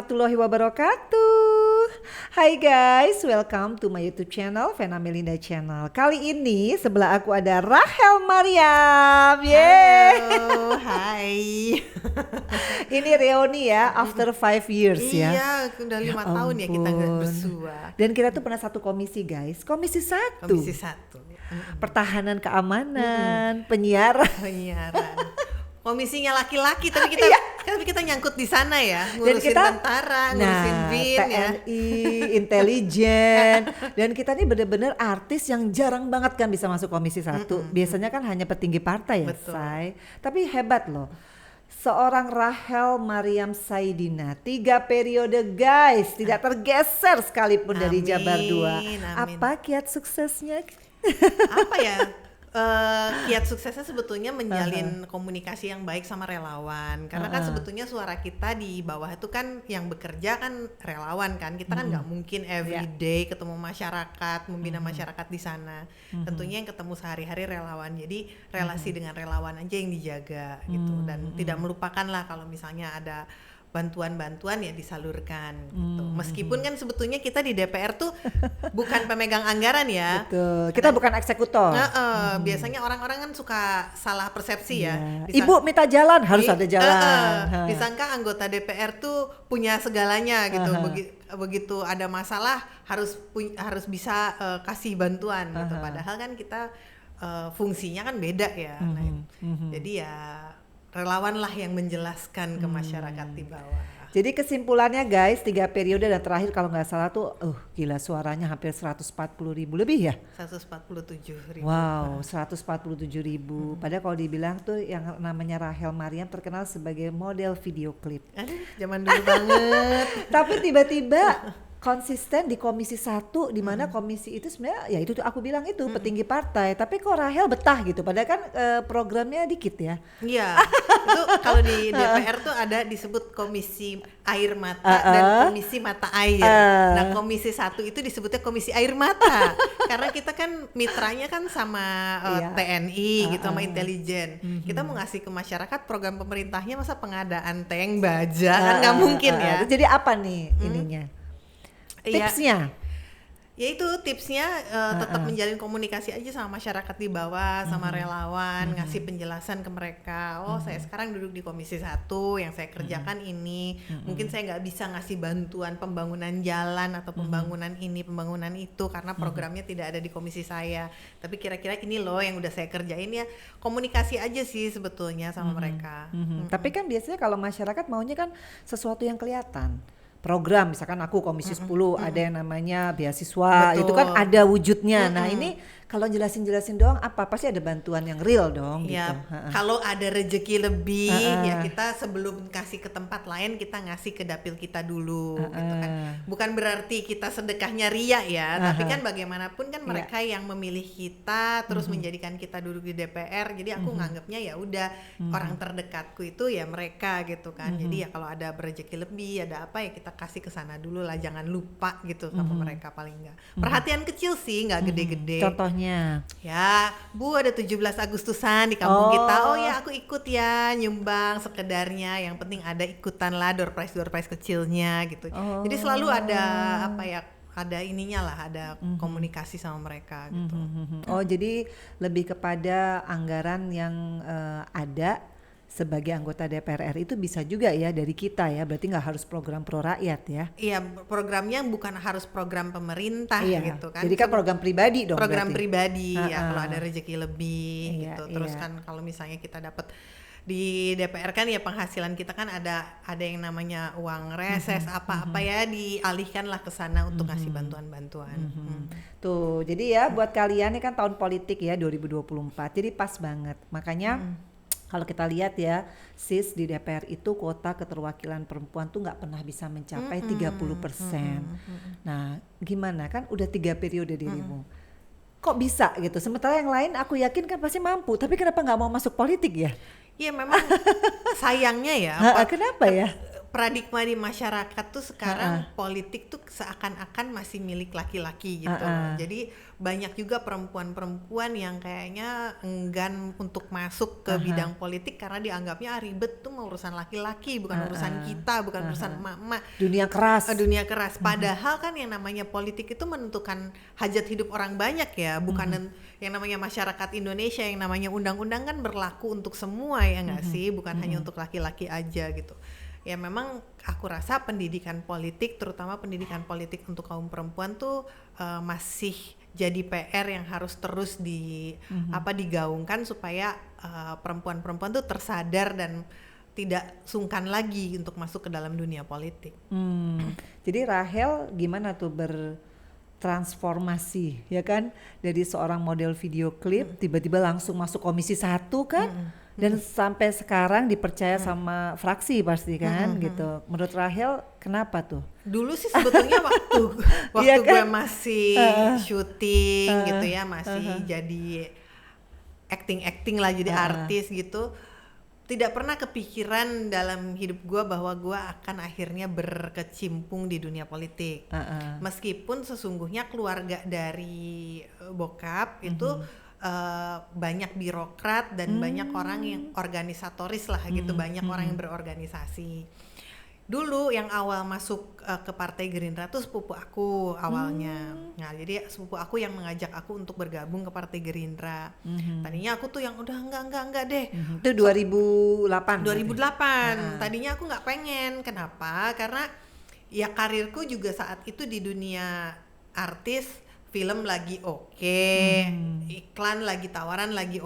warahmatullahi wabarakatuh. Hai guys, welcome to my YouTube channel, Vena Melinda Channel. Kali ini sebelah aku ada Rahel Mariam. Halo, hai. Ini reuni ya, after 5 years ya. Iya, udah 5 tahun ya kita nggak bersua. Dan kita tuh pernah satu komisi guys, Komisi 1. Komisi 1. Pertahanan keamanan, penyiaran. Komisinya laki-laki, tapi kita nyangkut di sana ya, ngurusin tentara, ngurusin BIN TNI, intelijen, dan kita nih bener-bener artis yang jarang banget kan bisa masuk Komisi 1. Biasanya kan hanya petinggi partai ya, Say. Tapi hebat loh. Seorang Rahel Mariam Saidina, 3 periode guys, tidak tergeser sekalipun dari Jabar 2. Apa kiat suksesnya? Apa ya? Kiat suksesnya sebetulnya menjalin komunikasi yang baik sama relawan, karena kan sebetulnya suara kita di bawah itu kan yang bekerja kan relawan kan, kita kan nggak mungkin everyday ketemu masyarakat, membina masyarakat di sana. Tentunya yang ketemu sehari-hari relawan, jadi relasi dengan relawan aja yang dijaga gitu, dan tidak melupakan lah kalau misalnya ada bantuan-bantuan ya disalurkan gitu. Meskipun kan sebetulnya kita di DPR tuh bukan pemegang anggaran ya. Betul. Kita bukan eksekutor. Biasanya orang-orang kan suka salah persepsi ya. Ibu minta jalan, harus ada jalan. Disangka anggota DPR tuh punya segalanya gitu. Begitu ada masalah harus bisa kasih bantuan gitu. Padahal kan kita fungsinya kan beda ya. Jadi ya relawan lah yang menjelaskan ke masyarakat di bawah. Jadi kesimpulannya guys, 3 periode dan terakhir kalau nggak salah tuh, gila suaranya hampir 140.000 lebih ya? 147.000. Wow, 147.000. Padahal kalau dibilang tuh yang namanya Rahel Mariam terkenal sebagai model video klip. Aduh, zaman dulu banget. Tapi tiba-tiba konsisten di Komisi 1 di mana komisi itu sebenarnya ya itu tuh aku bilang itu petinggi partai, tapi kok Rahel betah gitu padahal kan programnya dikit ya. Iya. Itu kalau di DPR tuh ada disebut komisi air mata dan komisi mata air. Nah, Komisi 1 itu disebutnya komisi air mata karena kita kan mitranya kan sama TNI gitu, sama intelijen. Kita mau ngasih ke masyarakat program pemerintahnya, masa pengadaan tank baja kan nggak mungkin ya. Jadi apa nih ininya? Tipsnya? Ya itu tipsnya tetap menjalin komunikasi aja sama masyarakat di bawah, sama relawan, ngasih penjelasan ke mereka. Oh, saya sekarang duduk di Komisi 1, yang saya kerjakan ini. Mungkin saya nggak bisa ngasih bantuan pembangunan jalan atau pembangunan ini, pembangunan itu karena programnya tidak ada di komisi saya. Tapi kira-kira ini loh yang udah saya kerjain ya. Komunikasi aja sih sebetulnya sama mereka. Tapi kan biasanya kalau masyarakat maunya kan sesuatu yang kelihatan. Program misalkan aku Komisi 10 ada yang namanya beasiswa. Betul. Itu kan ada wujudnya. Nah ini kalau jelasin doang apa pasti ada bantuan yang real dong ya, gitu. Kalau ada rezeki lebih ya kita sebelum kasih ke tempat lain kita ngasih ke dapil kita dulu gitu kan. Bukan berarti kita sedekahnya ria ya, tapi kan bagaimanapun kan mereka yang memilih kita terus menjadikan kita duduk di DPR. Jadi aku nganggapnya ya udah orang terdekatku itu ya mereka gitu kan. Jadi ya kalau ada rezeki lebih, ada apa ya kita kasih ke sana dulu lah, jangan lupa gitu sama mereka paling enggak. Perhatian kecil sih, enggak gede-gede. Contohnya? Ya, Bu ada 17 Agustusan di kampung kita. Oh ya, aku ikut ya nyumbang sekedarnya. Yang penting ada ikutan lah door prize kecilnya gitu. Jadi selalu ada apa ya? Ada ininya lah, ada komunikasi sama mereka gitu. Oh, jadi lebih kepada anggaran yang ada sebagai anggota DPR RI itu bisa juga ya dari kita ya, berarti nggak harus program pro rakyat ya? Iya, programnya bukan harus program pemerintah gitu kan. Jadi kan program pribadi dong. Program berarti. Pribadi ya kalau ada rezeki lebih gitu. Terus kan kalau misalnya kita dapat di DPR kan ya penghasilan kita kan ada yang namanya uang reses apa-apa ya dialihkan lah ke sana untuk ngasih bantuan-bantuan. Tuh, jadi ya buat kalian ini kan tahun politik ya 2024, jadi pas banget. Makanya kalau kita lihat ya, sis di DPR itu kuota keterwakilan perempuan tuh nggak pernah bisa mencapai 30%. Nah, gimana kan udah 3 periode dirimu. Kok bisa gitu? Sementara yang lain aku yakin kan pasti mampu, tapi kenapa nggak mau masuk politik ya? Iya memang sayangnya ya. Kenapa ya? paradigma di masyarakat tuh sekarang politik tuh seakan-akan masih milik laki-laki gitu. Jadi banyak juga perempuan-perempuan yang kayaknya enggan untuk masuk ke bidang politik karena dianggapnya ribet tuh urusan laki-laki, bukan urusan kita, bukan urusan emak-emak. Dunia keras. Padahal kan yang namanya politik itu menentukan hajat hidup orang banyak ya, bukan yang namanya masyarakat Indonesia, yang namanya undang-undang kan berlaku untuk semua ya nggak sih, bukan hanya untuk laki-laki aja gitu. Ya memang aku rasa pendidikan politik, terutama pendidikan politik untuk kaum perempuan tuh masih jadi PR yang harus terus digaungkan supaya perempuan-perempuan tuh tersadar dan tidak sungkan lagi untuk masuk ke dalam dunia politik. Jadi Rahel gimana tuh bertransformasi ya kan, dari seorang model video klip tiba-tiba langsung masuk Komisi 1 kan? Dan sampai sekarang dipercaya sama fraksi pasti kan gitu. Menurut Rahel kenapa tuh? Dulu sih sebetulnya waktu Iya kan? gue masih syuting gitu ya, masih jadi acting lah, jadi artis gitu, tidak pernah kepikiran dalam hidup gue bahwa gue akan akhirnya berkecimpung di dunia politik. Meskipun sesungguhnya keluarga dari bokap itu banyak birokrat dan banyak orang yang organisatoris lah gitu, banyak orang yang berorganisasi. Dulu yang awal masuk ke Partai Gerindra tuh sepupu aku awalnya. Nah, jadi sepupu aku yang mengajak aku untuk bergabung ke Partai Gerindra. Tadinya aku tuh yang udah enggak deh. Itu 2008. Tadinya aku nggak pengen. Kenapa? Karena ya karirku juga saat itu di dunia artis, film lagi iklan lagi, tawaran lagi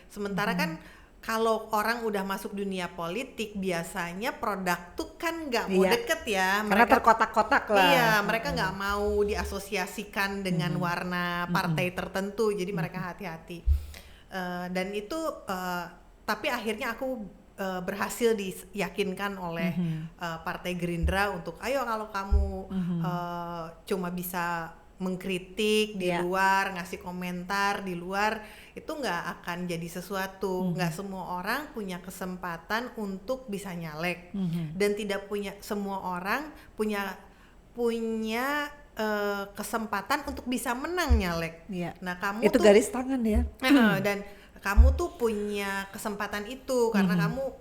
sementara kan kalau orang udah masuk dunia politik biasanya produk tuh kan nggak mau deket ya, karena terkotak-kotak lah. Iya, mereka nggak mau diasosiasikan dengan warna partai tertentu, jadi mereka hati-hati. Dan itu tapi akhirnya aku berhasil diyakinkan oleh Partai Gerindra untuk ayo kalau kamu cuma bisa mengkritik di luar, ngasih komentar di luar, itu nggak akan jadi sesuatu. Nggak semua orang punya kesempatan untuk bisa nyalek, dan tidak semua orang punya kesempatan untuk bisa menang nyalek. Nah, kamu itu tuh garis tangan ya. Dan kamu tuh punya kesempatan itu karena kamu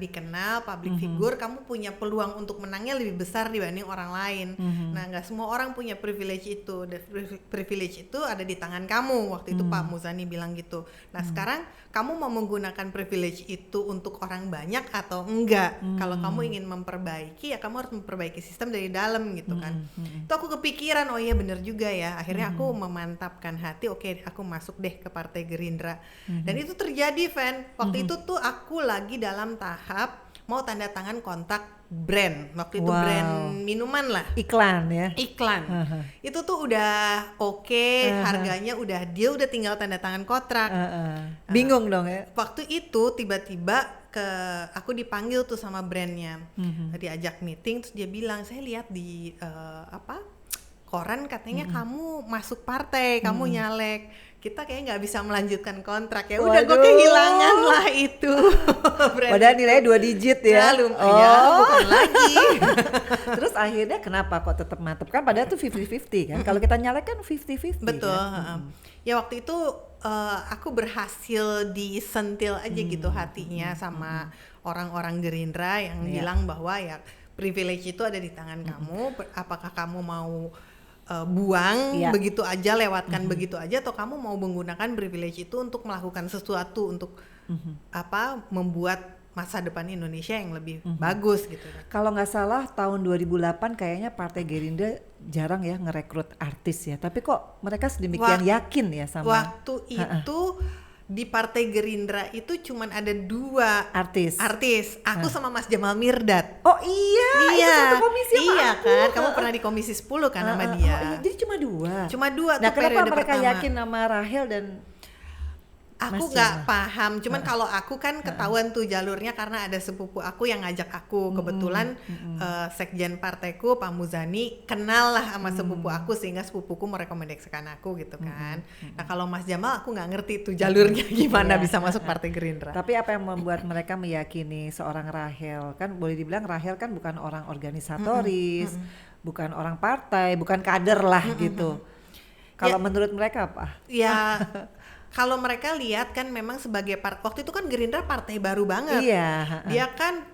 dikenal public figure, kamu punya peluang untuk menangnya lebih besar dibanding orang lain. Nah, nggak semua orang punya privilege itu. Dan privilege itu ada di tangan kamu. Waktu itu Pak Muzani bilang gitu. Nah, sekarang kamu mau menggunakan privilege itu untuk orang banyak atau enggak? Kalau kamu ingin memperbaiki, ya kamu harus memperbaiki sistem dari dalam gitu kan. Itu aku kepikiran, oh iya bener juga ya. Akhirnya aku memantapkan hati, oke, aku masuk deh ke Partai Gerindra. Dan itu terjadi, Van. Waktu itu tuh aku lagi dalam tahap mau tanda tangan kontrak brand. Waktu itu brand minuman lah. Iklan ya. Itu tuh udah harganya udah deal, udah tinggal tanda tangan kontrak. Bingung dong ya. Waktu itu tiba-tiba aku dipanggil tuh sama brandnya, diajak meeting, terus dia bilang, saya lihat di koran katanya kamu masuk partai, kamu nyalek, kita kayak nggak bisa melanjutkan kontrak. Ya udah, gue kehilangan lah itu. Padahal nilainya 2 digit ya. Bukan lagi. Terus akhirnya kenapa kok tetap mantep kan? Padahal tuh 50-50 kan. Kalau kita nyalek kan 50-50. Betul. Kan? Ya waktu itu aku berhasil disentil aja gitu hatinya sama orang-orang Gerindra yang bilang bahwa ya privilege itu ada di tangan kamu. Apakah kamu mau buang begitu aja, lewatkan begitu aja, atau kamu mau menggunakan privilege itu untuk melakukan sesuatu untuk membuat masa depan Indonesia yang lebih bagus gitu. Kalau nggak salah tahun 2008 kayaknya Partai Gerindra jarang ya ngerekrut artis ya, tapi kok mereka sedemikian yakin ya sama waktu itu. Di Partai Gerindra itu cuman ada 2 artis. Aku sama Mas Jamal Mirdad. Oh iya. Itu satu komisi sama aku. Kan, kamu pernah di Komisi 10 kan sama dia. Jadi cuma 2. Cuma 2 nah, tuh periode kenapa mereka pertama. yakin sama Rahel dan Aku nggak paham, cuman kalau aku kan ketahuan tuh jalurnya karena ada sepupu aku yang ngajak aku. Kebetulan sekjen partaiku Pak Muzani kenal lah sama sepupu aku sehingga sepupuku merekomendasikan aku gitu kan. Nah kalau Mas Jamal aku nggak ngerti tuh jalurnya gimana bisa masuk Partai Gerindra. Tapi apa yang membuat mereka meyakini seorang Rahel, kan boleh dibilang Rahel kan bukan orang organisatoris, bukan orang partai, bukan kader lah gitu. Kalau menurut mereka apa? Ya kalau mereka lihat kan memang sebagai waktu itu kan Gerindra partai baru banget. Iya. Dia kan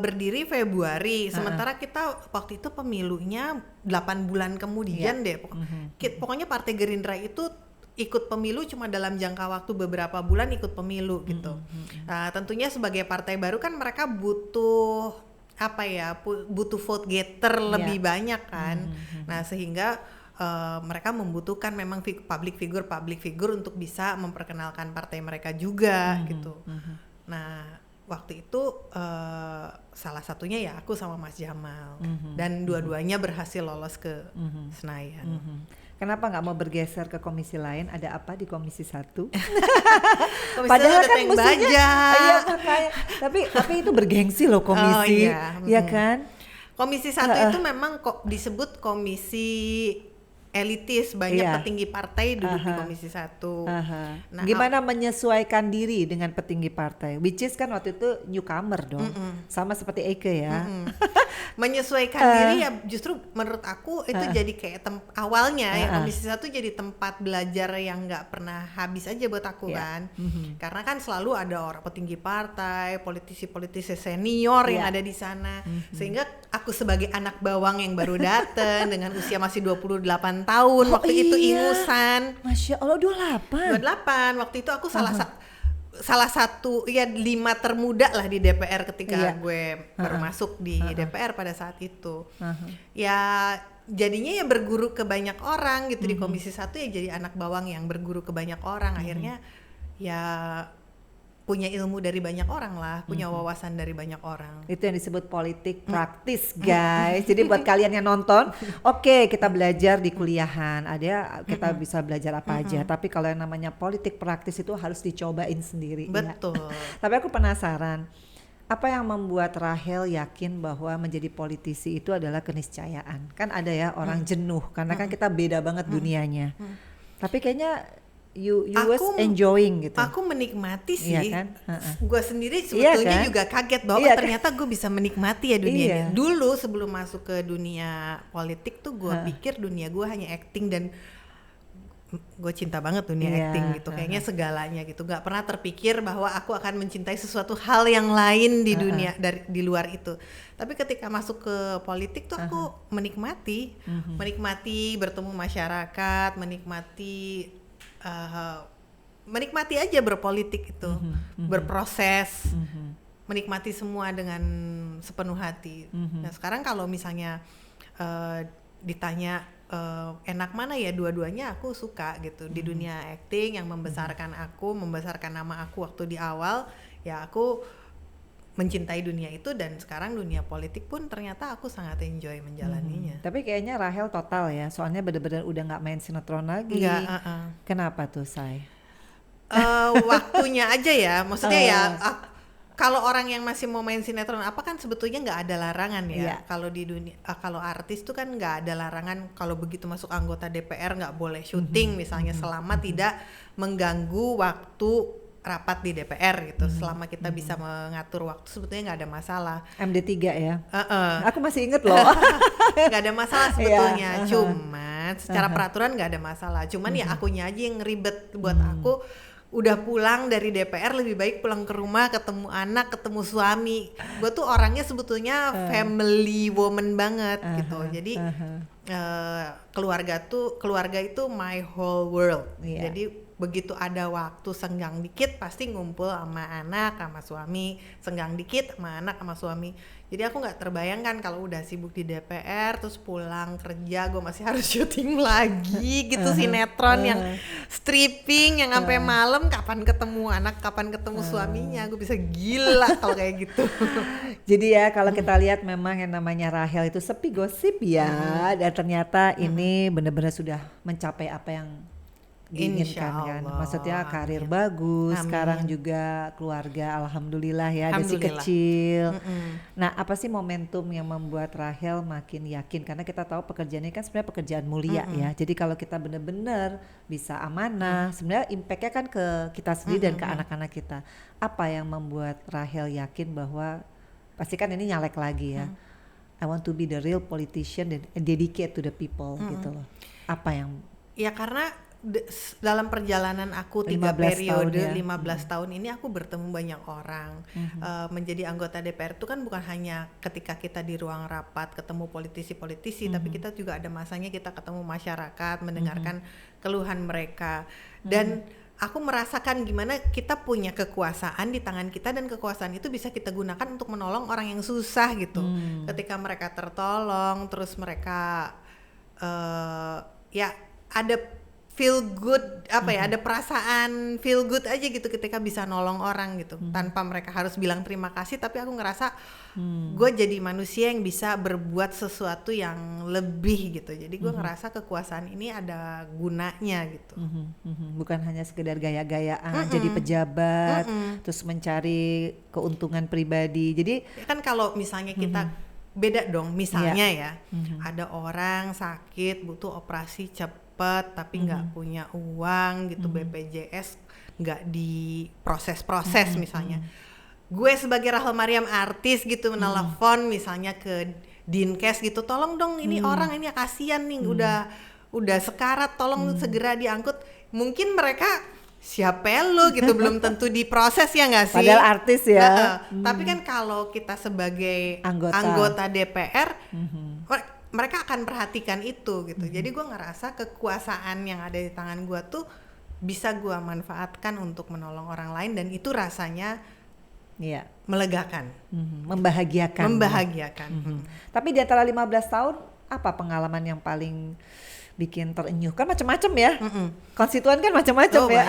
berdiri Februari, sementara kita waktu itu pemilunya 8 bulan kemudian deh. Pokoknya partai Gerindra itu ikut pemilu cuma dalam jangka waktu beberapa bulan ikut pemilu gitu. Tentunya sebagai partai baru kan mereka butuh butuh vote getter lebih banyak kan. Nah sehingga mereka membutuhkan memang public figure untuk bisa memperkenalkan partai mereka juga gitu. Nah waktu itu salah satunya ya aku sama Mas Jamal dan dua-duanya berhasil lolos ke Senayan. Kenapa nggak mau bergeser ke komisi lain? Ada apa di komisi 1? Padahal kan musuhnya, iya makanya. Tapi itu bergengsi loh komisi, ya kan? Komisi 1 itu memang kok disebut komisi elitis, banyak petinggi partai duduk di komisi 1. Nah, gimana menyesuaikan diri dengan petinggi partai? Which is kan waktu itu newcomer dong, sama seperti Eike ya. Menyesuaikan diri ya justru menurut aku itu jadi kayak awalnya ya komisi 1 jadi tempat belajar yang nggak pernah habis aja buat aku kan. Karena kan selalu ada orang petinggi partai, politisi-politisi senior yang ada di sana. Sehingga aku sebagai anak bawang yang baru datang dengan usia masih 28 tahun waktu itu ingusan. Masya Allah 28 waktu itu aku salah satu ya 5 termuda lah di DPR ketika gue baru masuk di DPR pada saat itu. Ya jadinya ya berguru ke banyak orang gitu di komisi 1 ya jadi anak bawang yang berguru ke banyak orang. Akhirnya ya punya ilmu dari banyak orang lah, punya wawasan dari banyak orang. Itu yang disebut politik praktis guys. Jadi buat kalian yang nonton, oke, kita belajar di kuliahan, ada kita bisa belajar apa aja. Tapi kalau yang namanya politik praktis itu harus dicobain sendiri. Betul. Ya. Tapi aku penasaran, apa yang membuat Rahel yakin bahwa menjadi politisi itu adalah keniscayaan? Kan ada ya orang jenuh, karena kan kita beda banget dunianya. Tapi kayaknya you was enjoying gitu. Aku menikmati sih. Iya kan? Gue sendiri sebetulnya kan? juga kaget bahwa ternyata gue bisa menikmati ya dunia ini. Dulu sebelum masuk ke dunia politik tuh gue pikir dunia gue hanya acting dan gue cinta banget dunia acting gitu. Kayaknya segalanya gitu. Gak pernah terpikir bahwa aku akan mencintai sesuatu hal yang lain di dunia di luar itu. Tapi ketika masuk ke politik tuh aku menikmati bertemu masyarakat, menikmati aja berpolitik itu, berproses, menikmati semua dengan sepenuh hati. Nah sekarang kalau misalnya ditanya enak mana ya, dua-duanya aku suka gitu. Di dunia acting yang membesarkan nama aku waktu di awal, ya aku mencintai dunia itu, dan sekarang dunia politik pun ternyata aku sangat enjoy menjalaninya. Tapi kayaknya Rahel total ya, soalnya bener-bener udah nggak main sinetron lagi. Kenapa tuh, Say? Waktunya aja ya, maksudnya ya kalau orang yang masih mau main sinetron apa kan sebetulnya nggak ada larangan ya. Kalau di dunia, kalau artis tuh kan nggak ada larangan kalau begitu masuk anggota DPR nggak boleh syuting misalnya, selama tidak mengganggu waktu rapat di DPR gitu. Selama kita bisa mengatur waktu sebetulnya nggak ada masalah. MD3 ya. Aku masih inget loh. Nggak ada masalah sebetulnya. Cuman secara peraturan nggak ada masalah. Cuman ya akunya aja yang ribet. Buat aku udah pulang dari DPR lebih baik pulang ke rumah, ketemu anak, ketemu suami. Gue tuh orangnya sebetulnya family woman banget gitu. Jadi keluarga itu my whole world. Jadi begitu ada waktu senggang dikit pasti ngumpul sama anak sama suami, senggang dikit sama anak sama suami. Jadi aku nggak terbayangkan kalau udah sibuk di DPR terus pulang kerja gue masih harus syuting lagi gitu, sinetron yang stripping yang sampai malam, kapan ketemu anak, kapan ketemu suaminya, gue bisa gila kalau kayak gitu. Jadi ya kalau kita lihat memang yang namanya Rahel itu sepi gosip ya, dan ternyata ini benar-benar sudah mencapai apa yang diinginkan kan. Insyaallah. Maksudnya karir Amin. bagus, Amin. sekarang juga keluarga alhamdulillah ya, ada si Alhamdulillah. kecil. Mm-mm. Nah, apa sih momentum yang membuat Rahel makin yakin? Karena kita tahu pekerjaannya kan sebenarnya pekerjaan mulia ya. Jadi kalau kita benar-benar bisa amanah, sebenarnya impactnya kan ke kita sendiri dan ke anak-anak kita. Apa yang membuat Rahel yakin bahwa pasti kan ini nyalek lagi ya. I want to be the real politician and dedicate to the people gitu loh. Apa yang Ya karena dalam perjalanan aku 15 periode tahun ya. 15 tahun ini aku bertemu banyak orang. Menjadi anggota DPR itu kan bukan hanya ketika kita di ruang rapat ketemu politisi-politisi, tapi kita juga ada masanya kita ketemu masyarakat, mendengarkan keluhan mereka. Dan aku merasakan gimana kita punya kekuasaan di tangan kita, dan kekuasaan itu bisa kita gunakan untuk menolong orang yang susah gitu. Ketika mereka tertolong, terus mereka ya ada feel good ada perasaan feel good aja gitu ketika bisa nolong orang gitu, tanpa mereka harus bilang terima kasih, tapi aku ngerasa gue jadi manusia yang bisa berbuat sesuatu yang lebih gitu. Jadi gue ngerasa kekuasaan ini ada gunanya gitu. bukan hanya sekedar gaya-gayaan jadi pejabat terus mencari keuntungan pribadi. Jadi Kan kalau misalnya kita beda dong, misalnya ya ada orang sakit butuh operasi cepat tapi nggak punya uang gitu, BPJS nggak diproses misalnya. Gue sebagai Rahel Mariam artis gitu menelepon misalnya ke Dinkes gitu, tolong dong ini orang ini kasihan nih udah sekarat, tolong segera diangkut. Mungkin mereka siapa lu gitu, belum tentu diproses ya nggak sih? padahal artis ya. Tapi kan kalau kita sebagai Anggota. anggota DPR, mereka akan perhatikan itu gitu. Jadi gue ngerasa kekuasaan yang ada di tangan gue tuh bisa gue manfaatkan untuk menolong orang lain, dan itu rasanya Iya. melegakan, Membahagiakan. Tapi di antara 15 tahun apa pengalaman yang paling bikin terenyuh? Kan macam-macam ya. Konstituen kan macam-macam ya.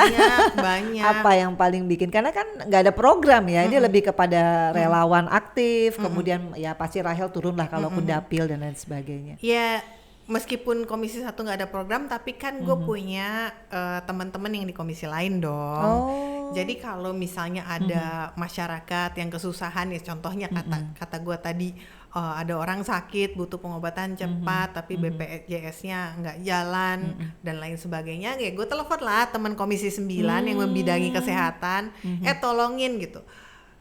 Banyak. Apa yang paling bikin? Karena kan nggak ada program ya. Ini lebih kepada relawan aktif. Kemudian ya pasti Rahel turun lah kalaupun dapil dan lain sebagainya. Ya meskipun Komisi 1 nggak ada program, tapi kan gue punya teman-teman yang di komisi lain dong. Jadi kalau misalnya ada masyarakat yang kesusahan ya, contohnya kata gue tadi, ada orang sakit butuh pengobatan cepat tapi BPJS-nya nggak jalan dan lain sebagainya, ya gue telepon lah teman Komisi 9 yang membidangi kesehatan, tolongin gitu.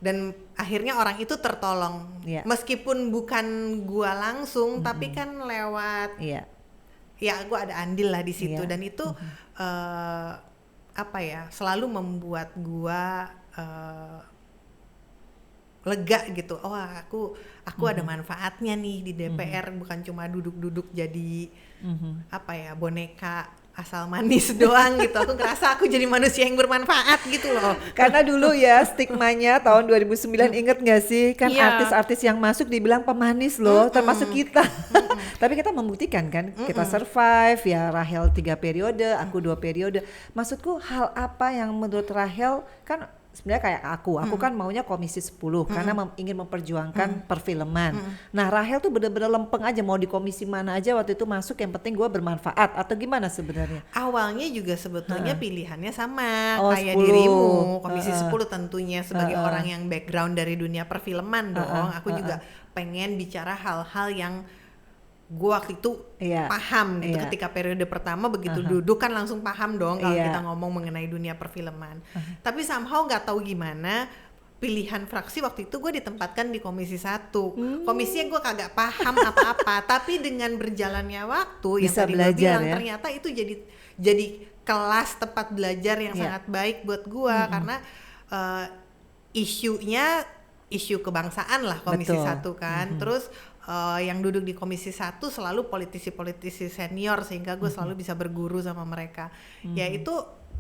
Dan akhirnya orang itu tertolong, meskipun bukan gua langsung, tapi kan lewat, ya gua ada andil lah di situ, dan itu selalu membuat gua lega gitu. Oh aku ada manfaatnya nih di DPR, bukan cuma duduk-duduk jadi boneka asal manis doang gitu. Aku ngerasa aku jadi manusia yang bermanfaat gitu loh. Karena dulu ya stigmanya tahun 2009, inget gak sih? Kan artis-artis yang masuk dibilang pemanis loh, termasuk kita. Tapi kita membuktikan kan, kita survive ya. Rahel 3 periode, aku 2 periode. Maksudku hal apa yang menurut Rahel, kan sebenarnya kayak aku kan maunya komisi 10 karena ingin memperjuangkan perfilman. Nah Rahel tuh bener-bener lempeng aja, mau di komisi mana aja waktu itu masuk, yang penting gue bermanfaat, atau gimana sebenarnya? Awalnya juga sebetulnya pilihannya sama kayak 10. Dirimu, komisi 10 tentunya sebagai orang yang background dari dunia perfilman dong. Aku juga pengen bicara hal-hal yang gue waktu itu paham gitu. Ketika periode pertama begitu duduk kan langsung paham dong kalau kita ngomong mengenai dunia perfilman. Tapi somehow nggak tahu gimana pilihan fraksi waktu itu gue ditempatkan di komisi 1. Komisinya gue kagak paham apa-apa, tapi dengan berjalannya waktu bisa yang tadi gue bilang ternyata itu jadi kelas tempat belajar yang sangat baik buat gue, karena isu kebangsaan lah komisi 1 kan. Terus yang duduk di komisi 1 selalu politisi-politisi senior, sehingga gue selalu bisa berguru sama mereka. Ya itu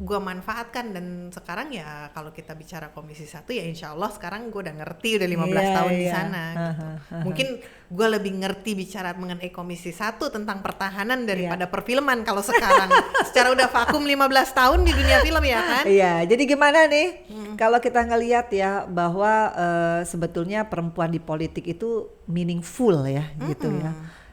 gue manfaatkan, dan sekarang ya kalau kita bicara komisi 1 ya insya Allah sekarang gue udah ngerti, udah 15 tahun di sana gitu. Mungkin gue lebih ngerti bicara mengenai komisi 1 tentang pertahanan daripada perfilman kalau sekarang secara udah vakum 15 tahun di dunia film ya kan. Iya, jadi gimana nih kalau kita ngelihat ya bahwa sebetulnya perempuan di politik itu meaningful ya gitu ya.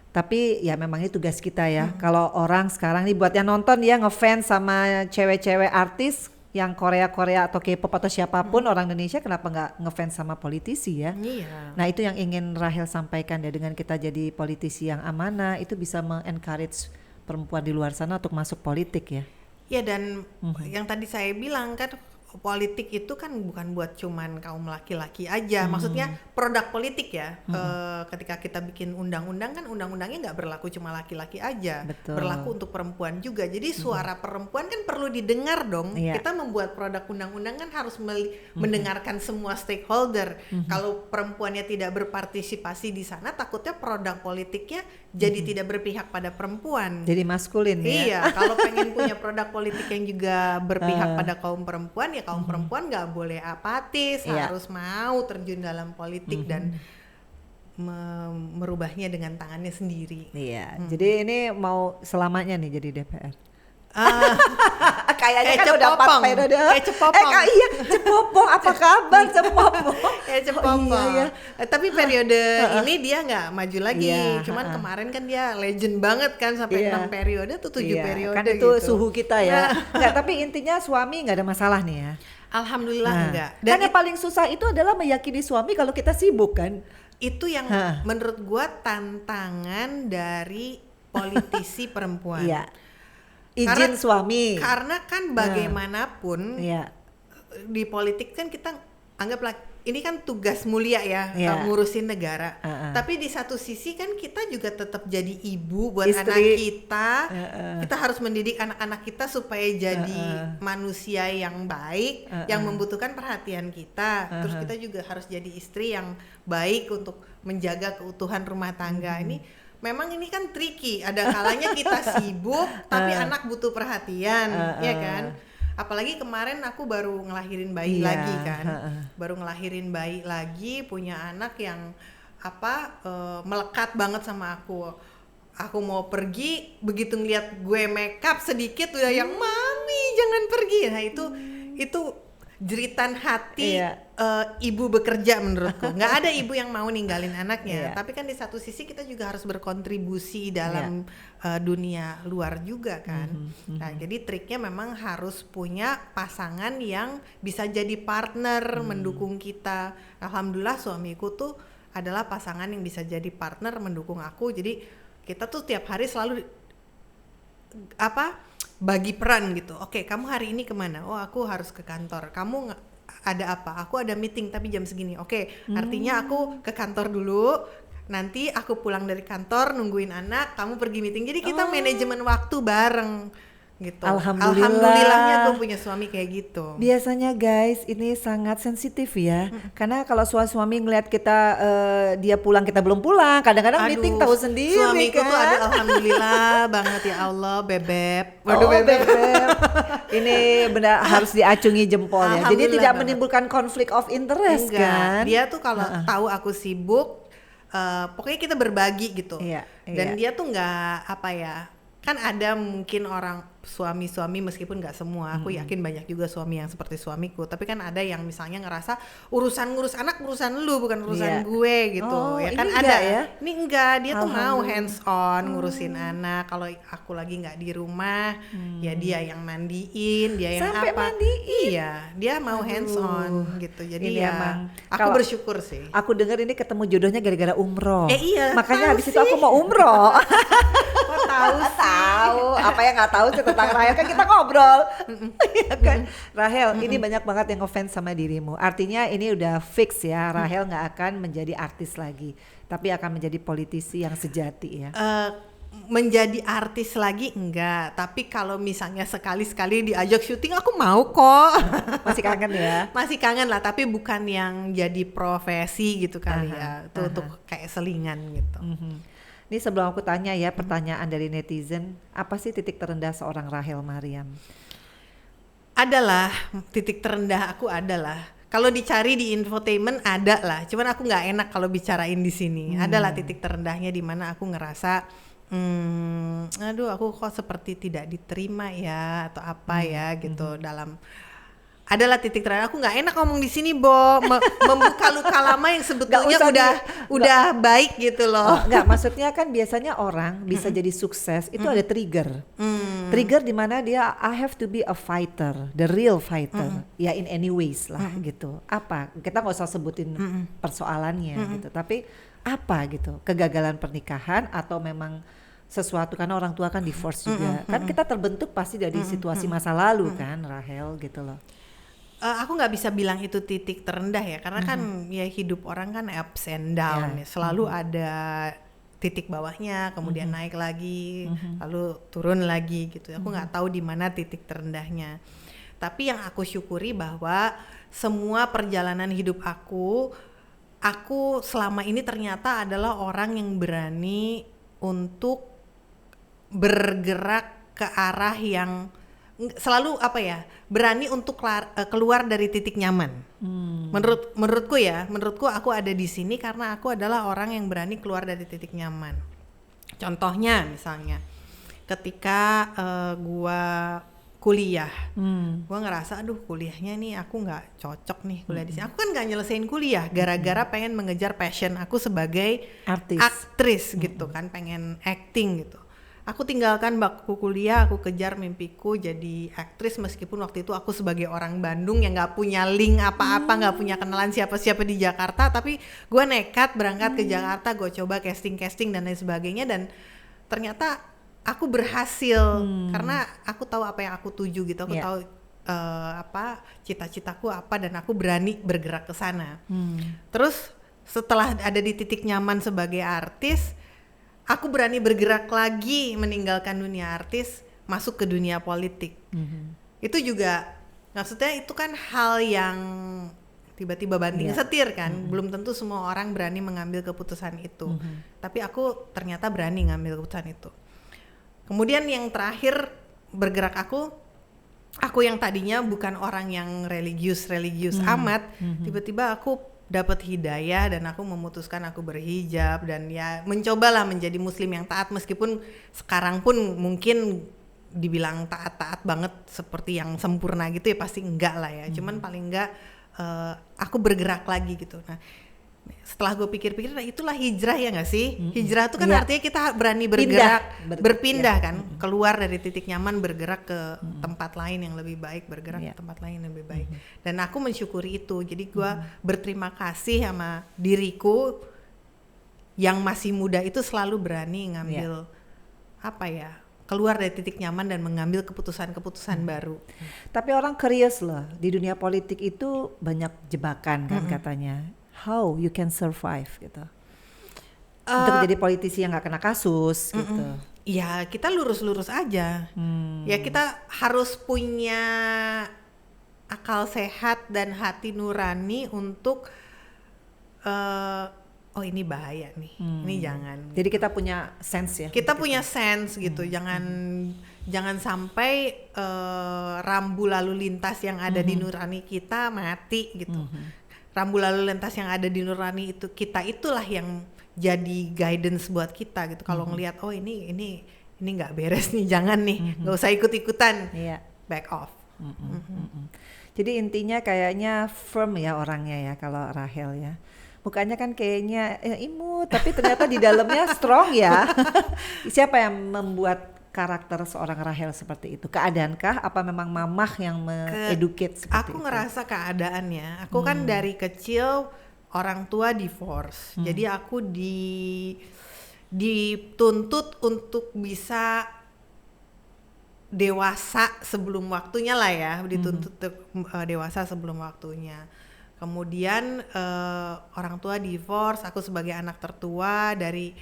Tapi ya memang ini tugas kita ya. Kalau orang sekarang nih buat yang nonton ya ngefans sama cewek-cewek artis yang Korea atau K-pop atau siapapun orang Indonesia, kenapa nggak ngefans sama politisi ya? Iya. Nah itu yang ingin Rahel sampaikan ya, dengan kita jadi politisi yang amanah itu bisa me-encourage perempuan di luar sana untuk masuk politik ya. Ya, dan yang tadi saya bilang kan, politik itu kan bukan buat cuman kaum laki-laki aja. Maksudnya produk politik ya. Ketika kita bikin undang-undang kan undang-undangnya nggak berlaku cuma laki-laki aja. Betul. Berlaku untuk perempuan juga. Jadi suara perempuan kan perlu didengar dong. Iya. Kita membuat produk undang-undang kan harus mendengarkan semua stakeholder. Kalau perempuannya tidak berpartisipasi di sana, takutnya produk politiknya jadi tidak berpihak pada perempuan. Jadi maskulin ya. Iya, kalau pengen punya produk politik yang juga berpihak pada kaum perempuan, ya kaum perempuan nggak boleh apatis, Iya. harus mau terjun dalam politik dan merubahnya dengan tangannya sendiri. Iya, jadi ini mau selamanya nih jadi DPR. Kayaknya Kayak kan udah 4 Cepopong. periode. Kayak Cepopong. Iya, Cepopong. Apa kabar Cepopong? Ya Oh, iya. Tapi periode ini dia nggak maju lagi. Iya, Cuman kemarin kan dia legend banget kan, sampai Iya. 6 periode tuh 7 Iya, periode kan itu gitu. suhu kita ya. Enggak, tapi intinya suami nggak ada masalah nih ya. Alhamdulillah Nah, enggak. Dan yang paling susah itu adalah meyakini suami kalau kita sibuk kan. Itu yang menurut gua tantangan dari politisi perempuan. Iya. Izin suami. Karena kan bagaimanapun Iya. di politik kan kita anggaplah ini kan tugas mulia ya, Iya. ngurusin negara. Tapi di satu sisi kan kita juga tetap jadi ibu buat Istri. anak kita. Kita harus mendidik anak-anak kita supaya jadi manusia yang baik, yang membutuhkan perhatian kita. Terus kita juga harus jadi istri yang baik untuk menjaga keutuhan rumah tangga. Ini memang ini kan tricky. Ada kalanya kita sibuk tapi anak butuh perhatian, ya kan? Apalagi kemarin aku baru ngelahirin bayi lagi kan. Baru ngelahirin bayi lagi, punya anak yang melekat banget sama aku. Aku mau pergi, begitu ngeliat gue makeup sedikit udah yang mami jangan pergi. Nah itu jeritan hati ibu bekerja menurutku. Nggak ada ibu yang mau ninggalin anaknya. Tapi kan di satu sisi kita juga harus berkontribusi dalam dunia luar juga kan. Nah jadi triknya memang harus punya pasangan yang bisa jadi partner mendukung kita. Alhamdulillah suamiku tuh adalah pasangan yang bisa jadi partner mendukung aku. Jadi kita tuh tiap hari selalu bagi peran gitu. Oke, kamu hari ini kemana? Oh, aku harus ke kantor. Kamu ada apa? Aku ada meeting tapi jam segini. Oke, artinya aku ke kantor dulu. Nanti aku pulang dari kantor nungguin anak. Kamu pergi meeting. Jadi kita manajemen waktu bareng gitu. Alhamdulillahnya gue punya suami kayak gitu. Biasanya guys ini sangat sensitif ya. Karena kalau suami ngelihat kita dia pulang kita belum pulang, kadang-kadang meeting tahu sendiri suamiku kan. tuh alhamdulillah banget ya Allah, bebek. Waduh, bebek. Ini benar harus diacungi jempolnya. Jadi tidak menimbulkan konflik of interest. Enggak. Kan. Dia tuh kalau tahu aku sibuk, pokoknya kita berbagi gitu. Dan dia tuh nggak kan ada mungkin orang suami-suami meskipun nggak semua, aku yakin banyak juga suami yang seperti suamiku, tapi kan ada yang misalnya ngerasa ngurus anak urusan lu bukan urusan gue gitu. Ya kan ada ya? Ini enggak, dia tuh mau hands on ngurusin anak. Kalau aku lagi nggak di rumah ya dia yang mandiin, dia yang sampai mandiin. Iya, dia mau hands on gitu. Jadi ini ya emang, aku bersyukur sih. Aku dengar ini ketemu jodohnya gara-gara umroh. Iya, makanya habis itu aku mau umroh. Kok tahu apa yang nggak tahu sih tentang Rahel, kan kita ngobrol. Ya kan? Rahel, ini banyak banget yang ngefans sama dirimu. Artinya ini udah fix ya, Rahel nggak akan menjadi artis lagi, tapi akan menjadi politisi yang sejati ya. Menjadi artis lagi enggak, tapi kalau misalnya sekali-sekali diajak syuting aku mau kok. Masih kangen ya? Masih kangen lah, tapi bukan yang jadi profesi gitu kali ya. Itu untuk kayak selingan gitu. Ini sebelum aku tanya ya pertanyaan dari netizen, apa sih titik terendah seorang Rahel Mariam? Adalah titik terendah aku adalah kalau dicari di infotainment ada lah, cuman aku nggak enak kalau bicarain di sini. Adalah titik terendahnya di mana aku ngerasa, aduh aku kok seperti tidak diterima ya atau apa ya gitu dalam adalah titik terendah. Aku nggak enak ngomong di sini, Bo, membuka luka lama yang sebetulnya udah baik gitu loh. Enggak, maksudnya kan biasanya orang bisa jadi sukses itu ada trigger. Trigger di mana dia I have to be a fighter, the real fighter. Ya in any ways lah gitu. Apa? Kita nggak usah sebutin persoalannya gitu. Tapi apa gitu? Kegagalan pernikahan atau memang sesuatu, karena orang tua kan divorce juga. Kan kita terbentuk pasti dari situasi masa lalu kan, Rahel gitu loh. Aku nggak bisa bilang itu titik terendah ya, karena kan ya hidup orang kan ups and down ya, selalu ada titik bawahnya, kemudian naik lagi, lalu turun lagi gitu. Aku nggak tahu di mana titik terendahnya. Tapi yang aku syukuri bahwa semua perjalanan hidup aku selama ini ternyata adalah orang yang berani untuk bergerak ke arah yang selalu berani untuk keluar dari titik nyaman. Menurutku aku ada di sini karena aku adalah orang yang berani keluar dari titik nyaman. Contohnya misalnya ketika gua kuliah, gua ngerasa aduh kuliahnya nih aku nggak cocok nih kuliah di sini. Aku kan nggak nyelesain kuliah gara-gara pengen mengejar passion aku sebagai aktris gitu kan, pengen acting gitu. Aku tinggalkan bangku kuliah, aku kejar mimpiku jadi aktris meskipun waktu itu aku sebagai orang Bandung yang nggak punya link apa-apa, nggak punya kenalan siapa-siapa di Jakarta, tapi gue nekat berangkat ke Jakarta, gue coba casting dan lain sebagainya, dan ternyata aku berhasil karena aku tahu apa yang aku tuju gitu, aku tahu cita-citaku apa dan aku berani bergerak ke sana. Terus setelah ada di titik nyaman sebagai artis, aku berani bergerak lagi meninggalkan dunia artis, masuk ke dunia politik. Itu juga, maksudnya itu kan hal yang tiba-tiba banting setir kan. Belum tentu semua orang berani mengambil keputusan itu. Tapi aku ternyata berani ngambil keputusan itu. Kemudian yang terakhir bergerak aku yang tadinya bukan orang yang religius amat, tiba-tiba aku dapat hidayah dan aku memutuskan aku berhijab dan ya mencobalah menjadi muslim yang taat, meskipun sekarang pun mungkin dibilang taat banget seperti yang sempurna gitu ya pasti enggak lah ya, cuman paling enggak aku bergerak lagi gitu. Nah setelah gue pikir-pikir, nah itulah hijrah ya nggak sih? Hijrah itu kan artinya kita berani bergerak, berpindah kan, keluar dari titik nyaman, bergerak ke tempat lain yang lebih baik, bergerak ke tempat lain yang lebih baik. Dan aku mensyukuri itu. Jadi gue berterima kasih sama diriku yang masih muda itu selalu berani ngambil keluar dari titik nyaman dan mengambil keputusan-keputusan baru. Tapi orang curious loh, di dunia politik itu banyak jebakan kan katanya. How you can survive gitu untuk jadi politisi yang nggak kena kasus gitu. Ya kita lurus-lurus aja. Ya kita harus punya akal sehat dan hati nurani untuk ini bahaya nih, ini jangan. Jadi kita punya sense ya. Kita punya sense gitu. Jangan sampai rambu lalu lintas yang ada di nurani kita mati gitu. Rambu lalu lintas yang ada di nurani itu kita, itulah yang jadi guidance buat kita gitu. Kalau ngelihat ini nggak beres nih, jangan nih, nggak usah ikut-ikutan, back off. Jadi intinya kayaknya firm ya orangnya ya kalau Rahel ya. Mukanya kan kayaknya imut, tapi ternyata di dalamnya strong ya. Siapa yang membuat karakter seorang Rahel seperti itu? Keadaankah? Apa memang mamah yang me-educate seperti itu? Aku ngerasa keadaannya. Aku kan dari kecil orang tua divorce. Jadi aku dituntut untuk bisa dewasa sebelum waktunya lah ya. Dituntut dewasa sebelum waktunya. Kemudian orang tua divorce. Aku sebagai anak tertua dari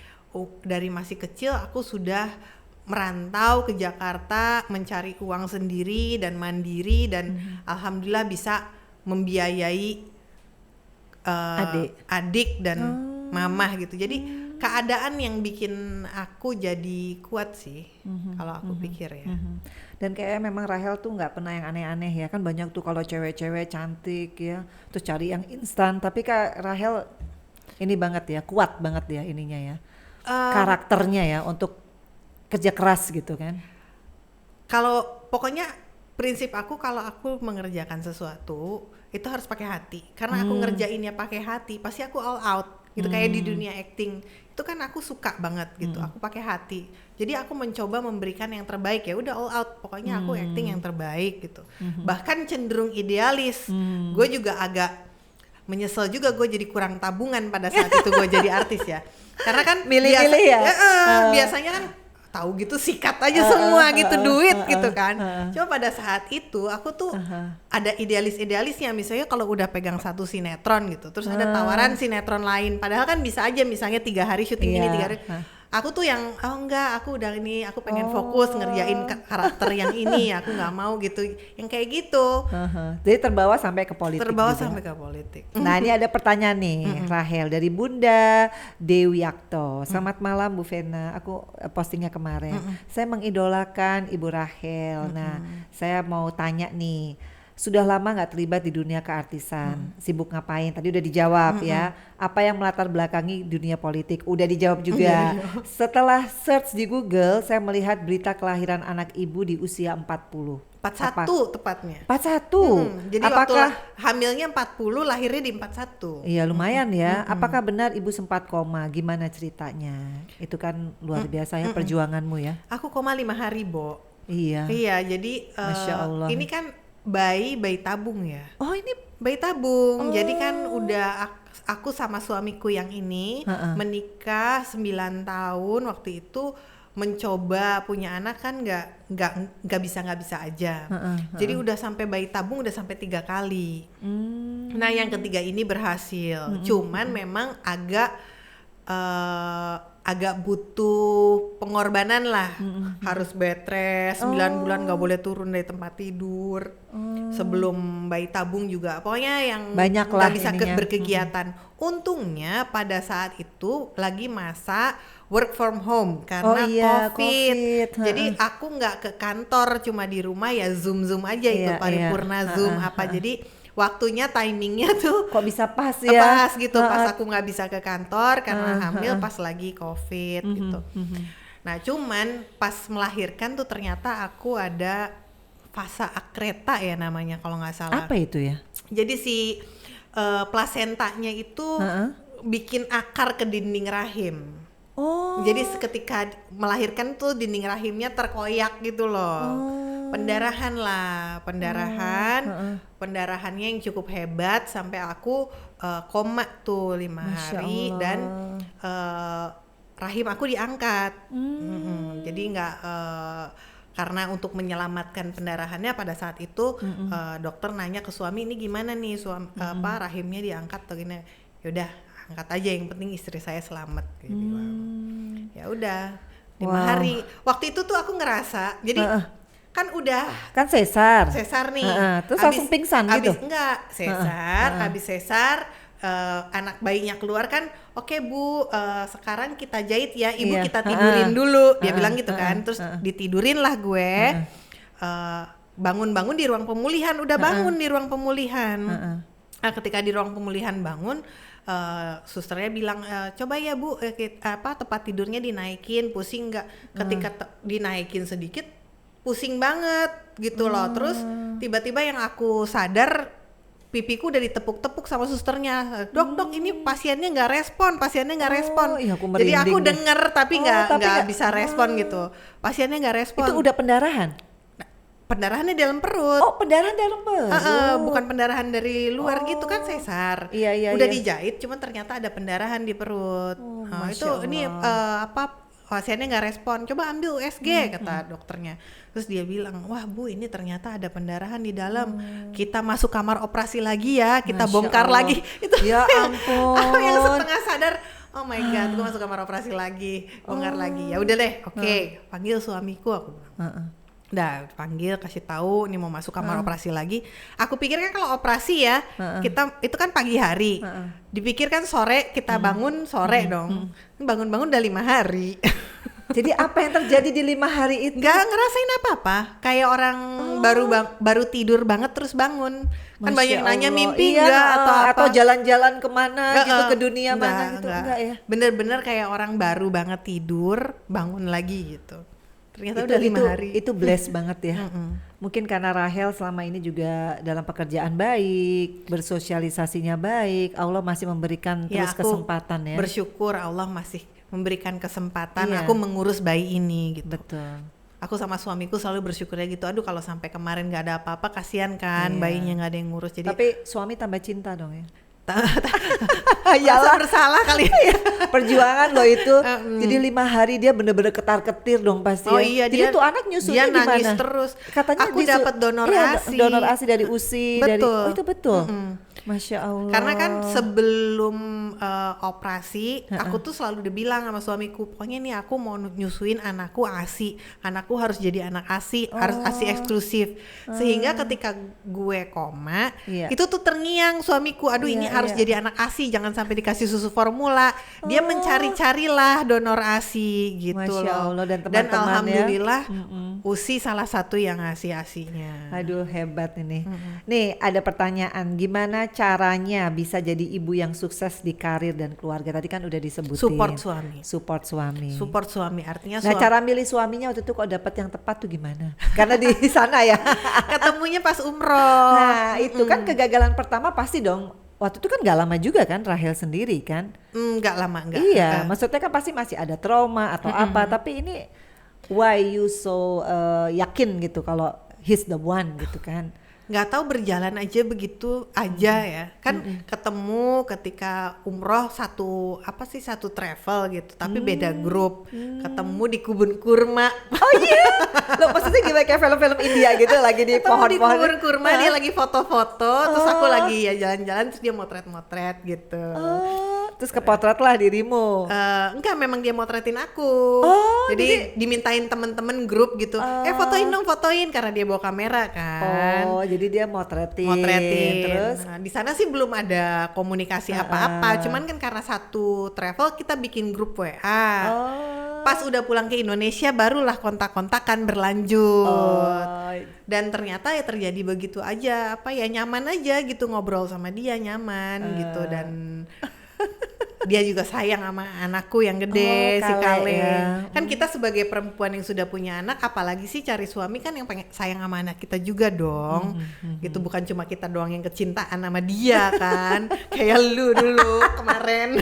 masih kecil aku sudah merantau ke Jakarta, mencari uang sendiri dan mandiri, dan alhamdulillah bisa membiayai adik dan mamah gitu. Jadi keadaan yang bikin aku jadi kuat sih, kalau aku pikir ya. Dan kayaknya memang Rahel tuh nggak pernah yang aneh-aneh ya, kan banyak tuh kalau cewek-cewek cantik ya, terus cari yang instan. Tapi Kak Rahel ini banget ya, kuat banget ya ininya ya, karakternya ya untuk kerja keras gitu kan. Kalau pokoknya prinsip aku kalau aku mengerjakan sesuatu itu harus pakai hati, karena aku ngerjainnya pakai hati pasti aku all out gitu. Kayak di dunia acting itu kan aku suka banget gitu, aku pakai hati, jadi aku mencoba memberikan yang terbaik, ya udah all out, pokoknya aku acting yang terbaik gitu. Bahkan cenderung idealis. Gue juga agak menyesal juga gue jadi kurang tabungan pada saat itu gue jadi artis ya, karena kan milih-milih ya, biasanya kan tahu gitu sikat aja semua gitu duit gitu kan. Cuma pada saat itu aku tuh ada idealisnya, misalnya kalau udah pegang satu sinetron gitu, terus ada tawaran sinetron lain, padahal kan bisa aja misalnya 3 hari syuting ini 3 hari. Aku tuh yang enggak, aku udah ini, aku pengen fokus ngerjain karakter yang ini, aku nggak mau gitu, yang kayak gitu. Jadi terbawa sampai ke politik. Sampai ke politik. Nah ini ada pertanyaan nih, Rahel dari Bunda Dewi Akto. Selamat malam Bu Vena, aku postingnya kemarin. Saya mengidolakan Ibu Rahel. Nah saya mau tanya nih, sudah lama nggak terlibat di dunia keartisan, sibuk ngapain? Tadi udah dijawab ya. Apa yang melatar belakangi dunia politik? Udah dijawab juga. Setelah search di Google, saya melihat berita kelahiran anak ibu di usia 40. 41 tepatnya. 41. Jadi apakah waktu hamilnya 40, lahirnya di 41. Iya lumayan ya. Apakah benar ibu sempat koma? Gimana ceritanya? Itu kan luar biasa ya perjuanganmu ya. Aku koma 5 hari, Bo. Iya. Iya, jadi Masya Allah. ini kan bayi tabung ya. Oh ini Bayi tabung. Jadi kan udah aku sama suamiku yang ini menikah 9 tahun waktu itu, mencoba punya anak kan nggak bisa aja. Jadi udah sampai bayi tabung udah sampai 3 kali. Nah yang ketiga ini berhasil. Cuman memang agak butuh pengorbanan lah. Harus bed rest 9 bulan, nggak boleh turun dari tempat tidur. Sebelum bayi tabung juga pokoknya yang nggak bisa berkegiatan. Untungnya pada saat itu lagi masa work from home karena COVID. Jadi aku nggak ke kantor, cuma di rumah ya zoom aja itu paripurna Zoom apa. Jadi waktunya timingnya tuh kok bisa pas ya? Pas gitu, pas aku nggak bisa ke kantor karena hamil pas lagi COVID gitu. Nah cuman pas melahirkan tuh ternyata aku ada fase akreta ya namanya kalau nggak salah. Apa itu ya? Jadi si plasentanya itu bikin akar ke dinding rahim. Jadi ketika melahirkan tuh dinding rahimnya terkoyak gitu loh. Pendarahannya yang cukup hebat sampai aku koma tuh 5 hari dan rahim aku diangkat. Jadi nggak karena untuk menyelamatkan pendarahannya pada saat itu dokter nanya ke suami, ini gimana nih rahimnya diangkat atau gini. Yaudah angkat aja, yang penting istri saya selamat gitu. Ya udah 5 hari. Waktu itu tuh aku ngerasa jadi kan udah kan sesar nih, terus langsung pingsan gitu? Enggak, habis sesar anak bayinya keluar kan, oke Bu, sekarang kita jahit ya Ibu, kita tidurin dulu, dia bilang gitu kan, terus ditidurin lah gue, bangun di ruang pemulihan, udah bangun di ruang pemulihan. Nah ketika di ruang pemulihan bangun, susternya bilang coba ya Bu, tempat tidurnya dinaikin, pusing nggak? Ketika dinaikin sedikit pusing banget gitu loh. Terus tiba-tiba yang aku sadar, pipiku udah ditepuk-tepuk sama susternya. Dok ini pasiennya nggak respon. Iya, jadi aku denger tapi nggak bisa respon gitu. Pasiennya nggak respon. Itu udah pendarahan? Pendarahannya dalam perut. Pendarahan dalam perut. Bukan pendarahan dari luar gitu kan, sesar. Iya. Udah dijahit, cuman ternyata ada pendarahan di perut. Ini pasiennya nggak respon, coba ambil USG kata dokternya. Terus dia bilang, wah Bu, ini ternyata ada pendarahan di dalam. Kita masuk kamar operasi lagi ya, kita bongkar lagi. Itu ya ampun. Aku yang setengah sadar, oh my god, gue masuk kamar operasi lagi, bongkar lagi. Ya udah deh, oke, panggil suamiku, aku bilang. Udah panggil, kasih tahu ini mau masuk kamar operasi lagi. Aku pikir kan kalau operasi ya kita itu kan pagi hari, dipikir kan sore kita bangun sore dong. Bangun-bangun udah 5 hari. Jadi apa yang terjadi di 5 hari itu? Gak ngerasain apa-apa, kayak orang baru tidur banget terus bangun. Kan banyak nanya mimpi nggak atau jalan-jalan kemana gitu ke dunia mana gitu, enggak ya? Bener-bener kayak orang baru banget tidur bangun lagi gitu. Ternyata itu, udah 5 hari. Itu bless banget ya. Mungkin karena Rahel selama ini juga dalam pekerjaan baik, bersosialisasinya baik, Allah masih memberikan terus aku kesempatan ya. Bersyukur Allah masih memberikan kesempatan Iya. aku mengurus bayi ini gitu. Betul. Aku sama suamiku selalu bersyukurnya gitu. Aduh kalau sampai kemarin nggak ada apa-apa kasihan kan, Iya. bayinya nggak ada yang ngurus. Jadi Tapi suami tambah cinta dong ya. merasa bersalah kali. Perjuangan loh itu. Jadi 5 hari dia bener-bener ketar-ketir dong pasti. Oh ya. iya, Jadi dia tuh anak nyusunya dia nangis gimana? terus. Katanya Aku dapat donor ASI. Donor ASI dari USI. Dari, Betul. oh itu betul. Masya Allah. Karena kan sebelum operasi, aku tuh selalu udah bilang sama suamiku, pokoknya nih aku mau nyusuin anakku ASI, anakku harus jadi anak ASI, harus ASI eksklusif. Sehingga ketika gue koma, Iya. itu tuh terngiang suamiku, aduh ini harus jadi anak ASI, jangan sampai dikasih susu formula. Dia mencari-carilah donor ASI gitu Masya loh. Allah, dan Dan teman-teman ya. alhamdulillah USI salah satu yang ngasih ASI-nya. Aduh hebat ini. Nih ada pertanyaan, gimana caranya bisa jadi ibu yang sukses di karir dan keluarga? Tadi kan udah disebutin. Support suami. Support suami. Support suami artinya Nah cara milih suaminya waktu itu kok dapet yang tepat tuh gimana? Karena di sana ya. ketemunya pas umroh. Nah itu kan kegagalan pertama pasti dong. Waktu itu kan gak lama juga kan Rahel sendiri kan? Nggak lama, nggak. Iya, maksudnya kan pasti masih ada trauma atau apa. Tapi ini why you so yakin gitu kalau he's the one gitu kan? Nggak tahu berjalan aja begitu aja ya. Kan ketemu ketika umroh satu travel gitu, tapi beda grup. Ketemu di kebun kurma. Oh iya, lo maksudnya gimana kayak film-film India gitu lagi di Ketemu di pohon-pohon. kebun kurma, dia lagi foto-foto, terus aku lagi ya jalan-jalan, terus dia motret-motret gitu. Terus kepotret lah dirimu. Enggak, memang dia motretin aku. Jadi dimintain temen-temen grup gitu. Fotoin dong, fotoin, karena dia bawa kamera kan. Oh, jadi dia motretin. Terus Terus di sana sih belum ada komunikasi apa-apa. Cuman kan karena satu travel kita bikin grup WA. Pas udah pulang ke Indonesia barulah kontak-kontakan berlanjut. Dan ternyata ya terjadi begitu aja. Nyaman aja gitu ngobrol sama dia, nyaman gitu. Dan dia juga sayang sama anakku yang gede, si Kale. Ya. Kan kita sebagai perempuan yang sudah punya anak, apalagi sih cari suami kan yang pengen sayang sama anak kita juga dong. Gitu, bukan cuma kita doang yang kecintaan sama dia kan. Kayak lu dulu kemarin.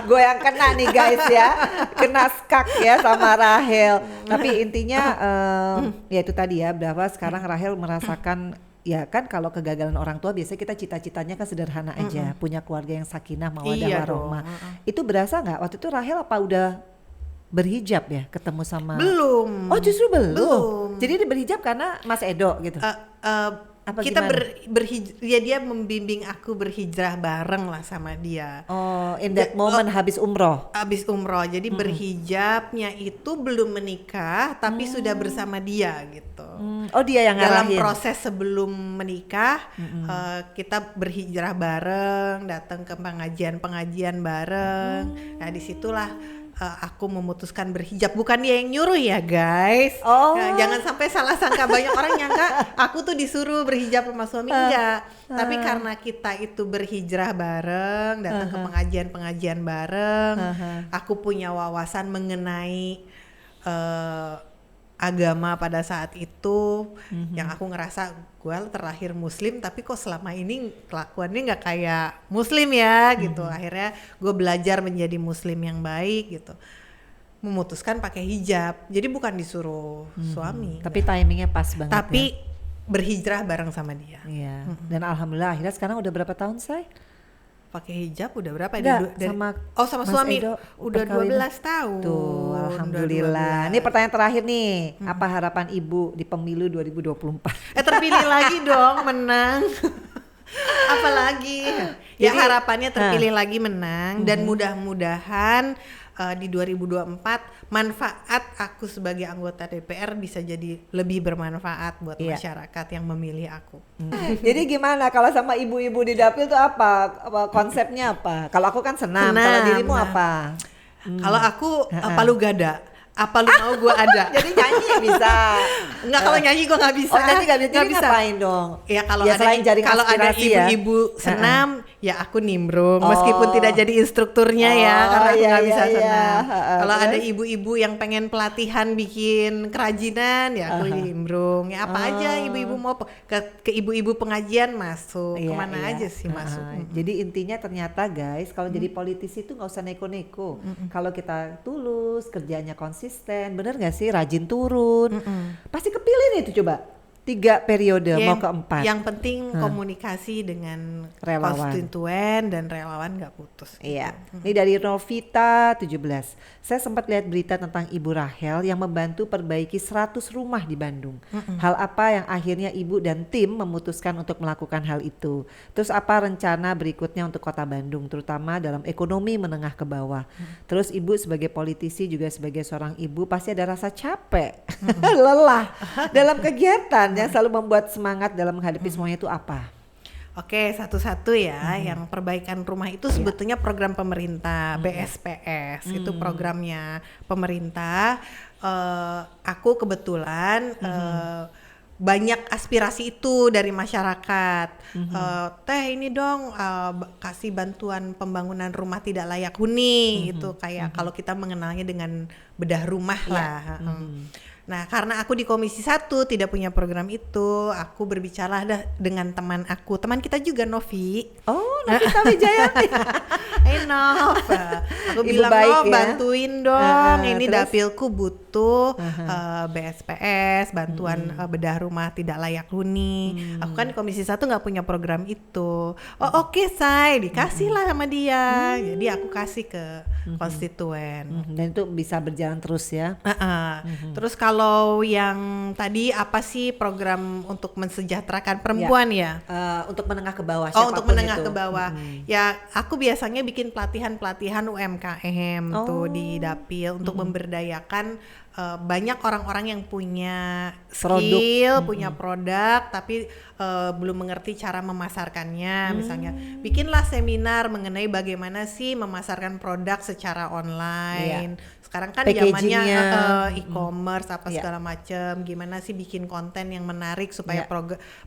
gue yang kena nih guys ya, kena skak ya sama Rahel. Tapi intinya ya itu tadi ya, bahwa sekarang Rahel merasakan ya kan kalau kegagalan orang tua biasanya kita cita-citanya kan sederhana aja, punya keluarga yang sakinah mawaddah warahmah. Itu berasa nggak waktu itu Rahel apa udah berhijab ya ketemu sama? Belum. Oh justru belum. Jadi dia berhijab karena Mas Edo gitu. Apa kita gimana? dia membimbing aku berhijrah bareng lah sama dia. Oh, in that moment habis umroh. Habis umroh, jadi berhijabnya itu belum menikah tapi sudah bersama dia gitu. Oh dia yang Dalam ngarahin. proses sebelum menikah kita berhijrah bareng, datang ke pengajian bareng. Nah disitulah aku memutuskan berhijab, bukan dia yang nyuruh ya guys. Nah, jangan sampai salah sangka, banyak orang nyangka aku tuh disuruh berhijab sama suami, enggak. Tapi karena kita itu berhijrah bareng, datang ke pengajian bareng, aku punya wawasan mengenai agama pada saat itu, yang aku ngerasa gue terlahir muslim tapi kok selama ini kelakuannya nggak kayak muslim ya gitu. Akhirnya gue belajar menjadi muslim yang baik gitu, memutuskan pakai hijab, jadi bukan disuruh suami, Tapi timingnya pas banget. tapi ya. berhijrah bareng sama dia. Iya. Dan alhamdulillah akhirnya sekarang udah berapa tahun say? Pakai hijab udah berapa Enggak, ya? sama sama Mas suami Edo udah perkawinan. 12 tahun. Tuh, Udah alhamdulillah. 12. Ini pertanyaan terakhir nih. Apa harapan Ibu di pemilu 2024? Terpilih lagi dong, menang. Apalagi ya Jadi, harapannya terpilih lagi menang, dan mudah-mudahan di 2024 manfaat aku sebagai anggota DPR bisa jadi lebih bermanfaat buat masyarakat yang memilih aku. Jadi gimana kalau sama ibu-ibu di dapil tuh apa konsepnya apa? Kalau aku kan senam, kalau dirimu apa? Kalau aku palu gada. Apa lu mau gue ada? Jadi nyanyi bisa. Enggak, kalau nyanyi gue nggak bisa. Oh nyanyi nggak bisa. Jadi ngapain dong? Ya kalau ya, selain jaring kalau ada aspirasi ya. ibu-ibu senam, ya aku nimbrung meskipun tidak jadi instrukturnya ya, karena aku nggak bisa senam. Kalau ada ibu-ibu yang pengen pelatihan bikin kerajinan, ya aku nimbrung. Ya apa aja ibu-ibu mau ke ibu-ibu pengajian masuk, kemana aja sih masuk. Jadi intinya ternyata guys, kalau jadi politisi itu nggak usah neko-neko. Kalau kita tulus, kerjanya konsisten, bener nggak sih, rajin turun, pasti kepilih itu coba. 3 periode mau ke 4. Yang penting komunikasi dengan relawan, konstituen dan relawan nggak putus. Iya. Ini dari Novita 17. Saya sempat lihat berita tentang Ibu Rahel yang membantu perbaiki 100 rumah di Bandung. Hal apa yang akhirnya Ibu dan tim memutuskan untuk melakukan hal itu? Terus apa rencana berikutnya untuk Kota Bandung, terutama dalam ekonomi menengah ke bawah? Terus Ibu sebagai politisi juga sebagai seorang ibu pasti ada rasa capek, lelah dalam kegiatan yang selalu membuat semangat dalam menghadapi semuanya itu apa? Oke, satu-satu ya. Yang perbaikan rumah itu sebetulnya program pemerintah, BSPS itu programnya pemerintah. Aku kebetulan banyak aspirasi itu dari masyarakat. Teh ini dong kasih bantuan pembangunan rumah tidak layak huni, itu kayak kalau kita mengenalnya dengan bedah rumah lah. Nah, karena aku di Komisi 1 tidak punya program itu, aku berbicara dengan teman aku, teman kita juga, Novi. Oh, Novita Wijayanti. Hey Nov, aku bilang Nov, bantuin dong, ini terus? Dapilku butuh BSPS, bantuan bedah rumah tidak layak huni. Aku kan di Komisi 1 nggak punya program itu. Oh oke, Say, dikasih lah sama dia. Jadi aku kasih ke konstituen. Dan itu bisa berjalan terus ya. Terus kalau yang tadi apa sih program untuk mensejahterakan perempuan ya? Untuk menengah ke bawah. Untuk menengah ke bawah. Ya aku biasanya bikin pelatihan UMKM tuh di Dapil untuk memberdayakan banyak orang-orang yang punya skill, punya produk, tapi belum mengerti cara memasarkannya. Misalnya, bikinlah seminar mengenai bagaimana sih memasarkan produk secara online. Sekarang kan zamannya e-commerce segala macam. Gimana sih bikin konten yang menarik supaya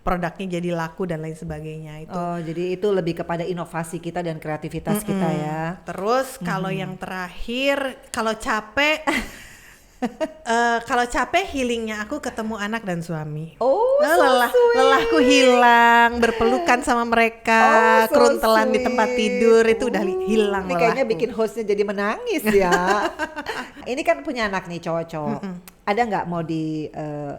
produknya jadi laku dan lain sebagainya itu. Oh, jadi itu lebih kepada inovasi kita dan kreativitas kita ya. Terus kalau yang terakhir, kalau capek kalau capek healingnya aku ketemu anak dan suami. Lelahku hilang, berpelukan sama mereka, keruntelan di tempat tidur itu udah hilang. Ini kayaknya bikin hostnya jadi menangis ya. Ini kan punya anak nih cowok-cowok. Ada nggak mau di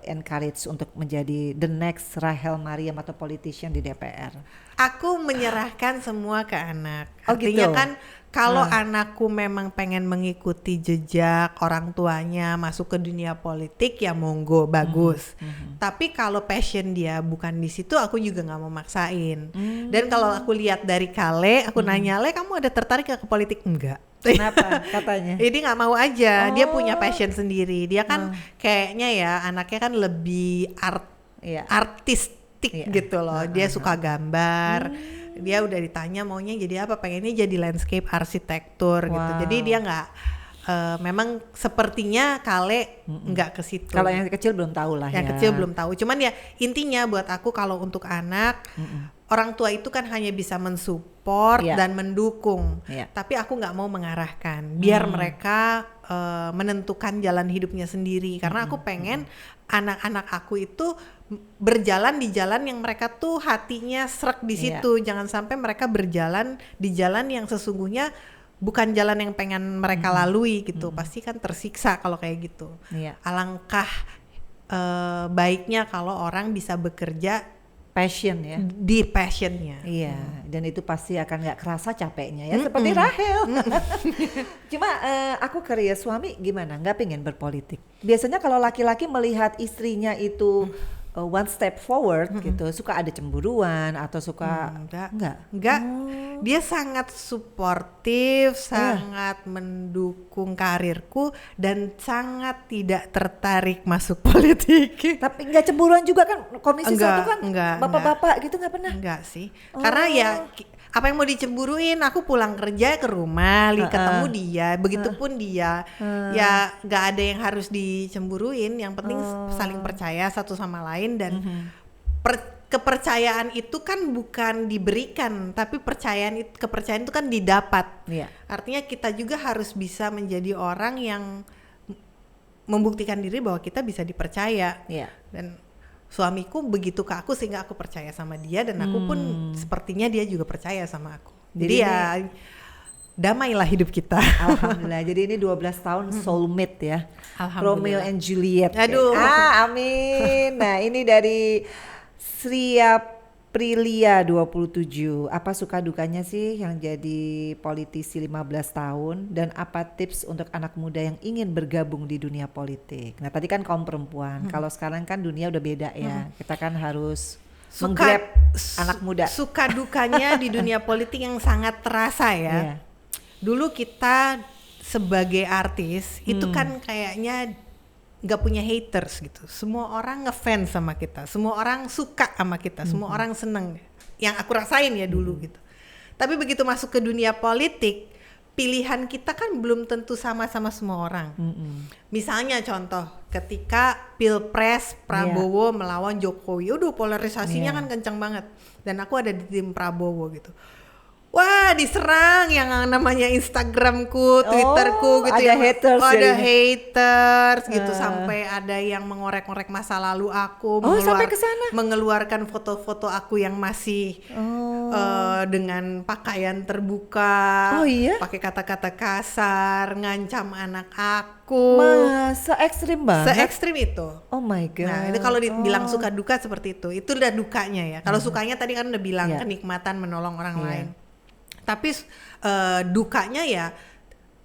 encourage untuk menjadi the next Rahel Mariam atau politician di DPR? Aku menyerahkan semua ke anak. Gitu? Artinya kan kalau anakku memang pengen mengikuti jejak orang tuanya masuk ke dunia politik, ya monggo, bagus. Tapi kalau passion dia bukan di situ, aku juga nggak mau maksain. Dan kalau aku lihat dari Kale, aku nanya, Le, kamu ada tertarik ke politik? Enggak. Kenapa katanya? Jadi nggak mau aja, dia punya passion sendiri. Dia kan kayaknya ya anaknya kan lebih artistik gitu loh. Dia suka gambar. Dia udah ditanya maunya jadi apa, pengennya jadi landscape arsitektur gitu. Jadi dia nggak memang sepertinya Kale nggak ke situ. Kalau yang kecil belum tahu lah yang kecil belum tahu. Cuman ya intinya buat aku kalau untuk anak orang tua itu kan hanya bisa mensupport dan mendukung. Tapi aku nggak mau mengarahkan. Biar mereka menentukan jalan hidupnya sendiri. Karena aku pengen anak-anak aku itu berjalan di jalan yang mereka tuh hatinya srek di situ. Jangan sampai mereka berjalan di jalan yang sesungguhnya bukan jalan yang pengen mereka lalui gitu. Pasti kan tersiksa kalau kayak gitu. Alangkah baiknya kalau orang bisa bekerja passion ya, di passionnya. Iya, dan itu pasti akan nggak kerasa capeknya ya, seperti Rahel. Cuma aku curious, suami gimana? Nggak pengen berpolitik? Biasanya kalau laki-laki melihat istrinya itu one step forward gitu, suka ada cemburuan atau suka enggak. Dia sangat suportif, sangat mendukung karirku dan sangat tidak tertarik masuk politik. Tapi enggak cemburuan juga kan, Komisi 1 kan bapak-bapak gitu nggak pernah? Enggak sih, karena ya apa yang mau dicemburuin, aku pulang kerja ke rumah, ketemu dia, begitupun dia, ya gak ada yang harus dicemburuin, yang penting saling percaya satu sama lain dan kepercayaan itu kan bukan diberikan, tapi kepercayaan itu kan didapat. Iya. Artinya kita juga harus bisa menjadi orang yang membuktikan diri bahwa kita bisa dipercaya. Iya. Dan suamiku begitu ke aku sehingga aku percaya sama dia, dan aku pun sepertinya dia juga percaya sama aku. Jadi ya damailah hidup kita. Alhamdulillah. Jadi ini 12 tahun soulmate ya. Romeo Alhamdulillah. and Juliet. Aduh. Amin. Nah, ini dari Sria Prilia 27. Apa suka dukanya sih yang jadi politisi 15 tahun, dan apa tips untuk anak muda yang ingin bergabung di dunia politik? Nah, tadi kan kaum perempuan. Kalau sekarang kan dunia udah beda ya. Kita kan harus menggrab anak muda. Suka dukanya di dunia politik yang sangat terasa ya. Iya. Dulu kita sebagai artis itu kan kayaknya gak punya haters gitu. Semua orang ngefans sama kita, semua orang suka sama kita, semua orang seneng. Yang aku rasain ya dulu gitu. Tapi begitu masuk ke dunia politik, pilihan kita kan belum tentu sama-sama semua orang. Misalnya contoh, ketika Pilpres Prabowo melawan Jokowi, polarisasinya kan kencang banget. Dan aku ada di tim Prabowo gitu. Wah, diserang yang namanya Instagramku, Twitterku gitu. Ada haters ada jadinya. haters gitu, sampai ada yang mengorek-ngorek masa lalu aku, sampai ke sana? mengeluarkan foto-foto aku yang masih dengan pakaian terbuka, pakai kata-kata kasar, ngancam anak aku. Masa ekstrim banget? Se-ekstrim itu. Oh my god. Nah, itu kalau dibilang suka duka seperti itu udah dukanya ya. Kalau sukanya tadi kan udah bilang kenikmatan menolong orang lain. Tapi dukanya ya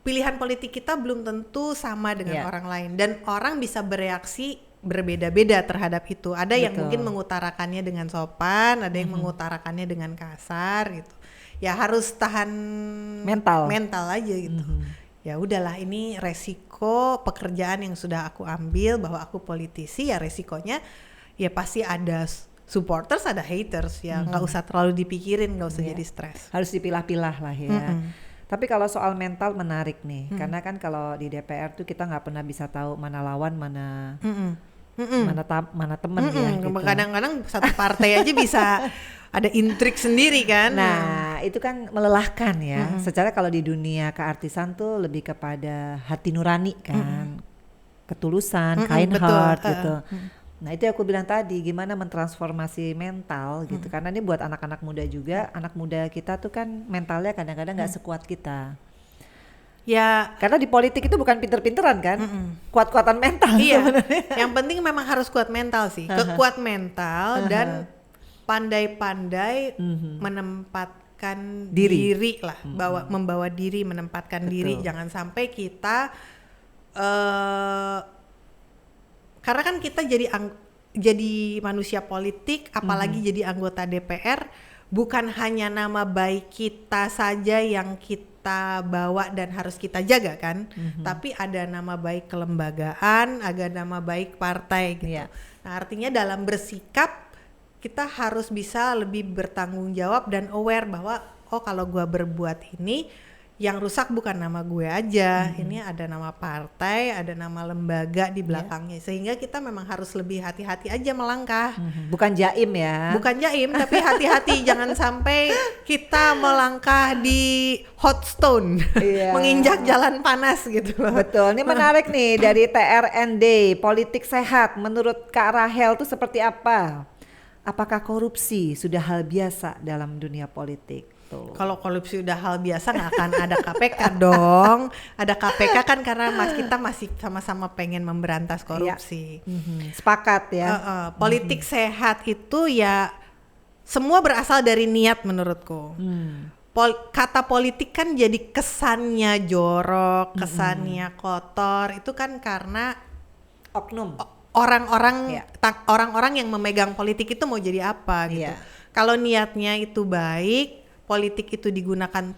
pilihan politik kita belum tentu sama dengan orang lain, dan orang bisa bereaksi berbeda-beda terhadap itu. Ada yang mungkin mengutarakannya dengan sopan, ada yang mengutarakannya dengan kasar gitu. Ya harus tahan mental aja gitu. Ya udahlah, ini resiko pekerjaan yang sudah aku ambil, bahwa aku politisi, ya resikonya ya pasti ada supporters, ada haters ya. Nggak usah terlalu dipikirin, nggak usah jadi stres. Harus dipilah-pilah lah ya. Tapi kalau soal mental menarik nih, karena kan kalau di DPR tuh kita nggak pernah bisa tahu mana lawan, mana temen ya. Gitu. Kadang-kadang satu partai aja bisa ada intrik sendiri kan. Nah itu kan melelahkan ya. Secara kalau di dunia keartisan tuh lebih kepada hati nurani kan, ketulusan, kind heart gitu. Nah itu yang aku bilang tadi, gimana mentransformasi mental gitu. Karena ini buat anak-anak muda juga, anak muda kita tuh kan mentalnya kadang-kadang gak sekuat kita. Ya, karena di politik itu bukan pinter-pinteran kan, kuat-kuatan mental. Iya, yang penting memang harus kuat mental sih, kuat mental dan pandai-pandai menempatkan diri lah, membawa diri, menempatkan diri. Jangan sampai kita karena kan kita jadi manusia politik, apalagi jadi anggota DPR, bukan hanya nama baik kita saja yang kita bawa dan harus kita jaga kan, tapi ada nama baik kelembagaan, ada nama baik partai gitu. Nah artinya dalam bersikap kita harus bisa lebih bertanggung jawab dan aware bahwa kalau gua berbuat ini, yang rusak bukan nama gue aja, ini ada nama partai, ada nama lembaga di belakangnya, sehingga kita memang harus lebih hati-hati aja melangkah. Bukan jaim ya? Bukan jaim, tapi hati-hati jangan sampai kita melangkah di hot stone, menginjak jalan panas gitu loh. Betul, ini menarik nih dari TRND, politik sehat menurut Kak Rahel itu seperti apa? Apakah korupsi sudah hal biasa dalam dunia politik? Kalau korupsi udah hal biasa nggak akan ada KPK dong. Ada KPK kan karena kita masih sama-sama pengen memberantas korupsi. Sepakat ya. Politik sehat itu ya semua berasal dari niat menurutku. Kata politik kan jadi kesannya jorok, kesannya kotor. Itu kan karena oknum. Orang-orang yang memegang politik itu mau jadi apa gitu. Kalau niatnya itu baik, politik itu digunakan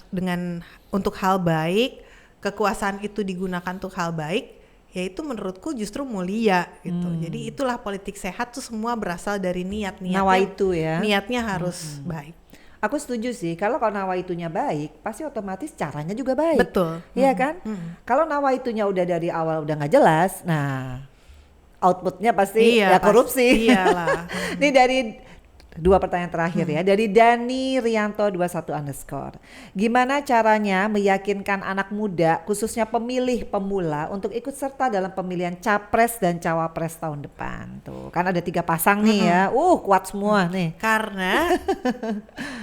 untuk hal baik, kekuasaan itu digunakan untuk hal baik, ya itu menurutku justru mulia gitu. Jadi itulah politik sehat tuh semua berasal dari niatnya. Nawaitu ya. Niatnya harus baik. Aku setuju sih, kalau nawaitunya baik, pasti otomatis caranya juga baik. Betul. Iya kan? Kalau nawaitunya udah dari awal udah nggak jelas, nah outputnya pasti ya korupsi. Iyalah. Ini dari 2 pertanyaan terakhir ya dari Dani Rianto 21_. Gimana caranya meyakinkan anak muda khususnya pemilih pemula untuk ikut serta dalam pemilihan capres dan cawapres tahun depan? Tuh kan ada 3 pasang nih ya. Kuat semua nih. Karena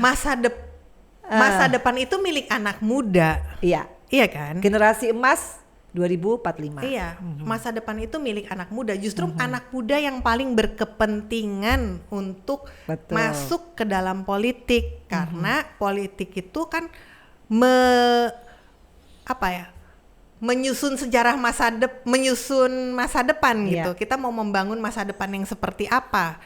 masa depan itu milik anak muda. Iya. Iya kan? Generasi emas 2045. Iya, masa depan itu milik anak muda. Justru anak muda yang paling berkepentingan untuk Betul. masuk ke dalam politik, karena politik itu kan menyusun sejarah menyusun masa depan gitu. Kita mau membangun masa depan yang seperti apa?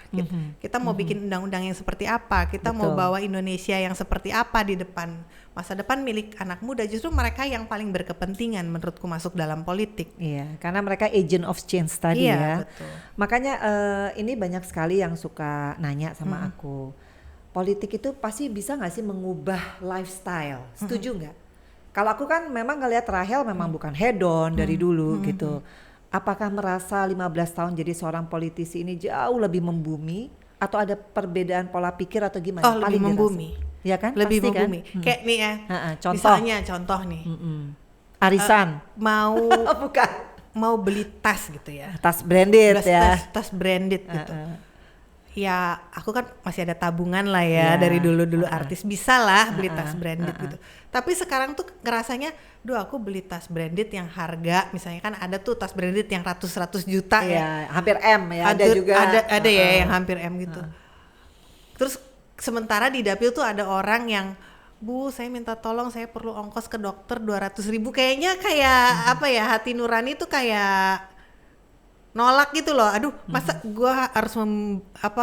Kita mau bikin undang-undang yang seperti apa? Kita mau bawa Indonesia yang seperti apa di depan? Masa depan milik anak muda, justru mereka yang paling berkepentingan menurutku masuk dalam politik. Iya, karena mereka agent of change tadi ya. Betul. Makanya ini banyak sekali yang suka nanya sama aku. Politik itu pasti bisa nggak sih mengubah lifestyle? Setuju nggak? Kalau aku kan memang ngelihat Rahel memang bukan hedon dari dulu gitu. Apakah merasa 15 tahun jadi seorang politisi ini jauh lebih membumi atau ada perbedaan pola pikir atau gimana? Oh, lebih membumi. Ya kan? Lebih pasti membumi. Kan? Kayak nih ya. Contoh nih. Arisan. Mau bukan. Mau beli tas gitu ya. Tas branded ya. Tas branded gitu. Ya aku kan masih ada tabungan lah ya dari dulu artis, bisa lah beli tas branded gitu. Tapi sekarang tuh ngerasanya, aku beli tas branded yang harga, misalnya kan ada tuh tas branded yang ratus juta ya. Hampir M ya, ada juga. Ada ya yang hampir M gitu. Terus sementara di dapil tuh ada orang yang, Bu, saya minta tolong, saya perlu ongkos ke dokter 200.000. Kayaknya kayak apa ya, hati nurani tuh kayak nolak gitu loh. Aduh, masa gua harus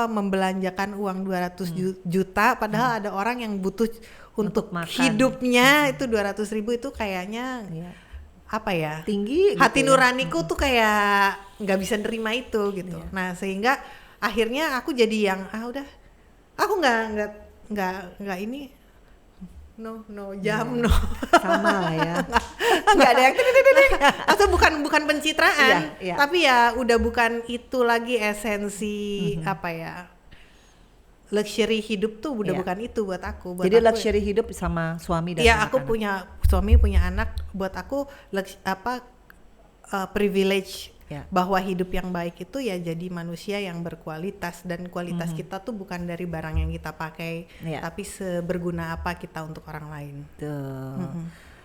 membelanjakan uang 200 juta padahal ada orang yang butuh untuk hidupnya itu 200.000 itu kayaknya apa ya? Tinggi. Hati gitu nuraniku tuh kayak nggak bisa nerima itu gitu. Nah, sehingga akhirnya aku jadi yang udah, aku nggak ini no sama lah ya. Nggak ada yang atau bukan pencitraan, tapi ya udah bukan itu lagi esensi apa ya, luxury hidup tuh udah bukan itu buat aku. Jadi luxury hidup sama suami dan anak-anak. Aku punya suami, punya anak, buat aku privilege bahwa hidup yang baik itu ya jadi manusia yang berkualitas, dan kualitas kita tuh bukan dari barang yang kita pakai, tapi seberguna apa kita untuk orang lain. Tuh.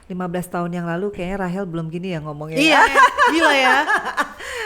15 tahun yang lalu kayaknya Rahel belum gini ya ngomongnya. Iya, gila ya.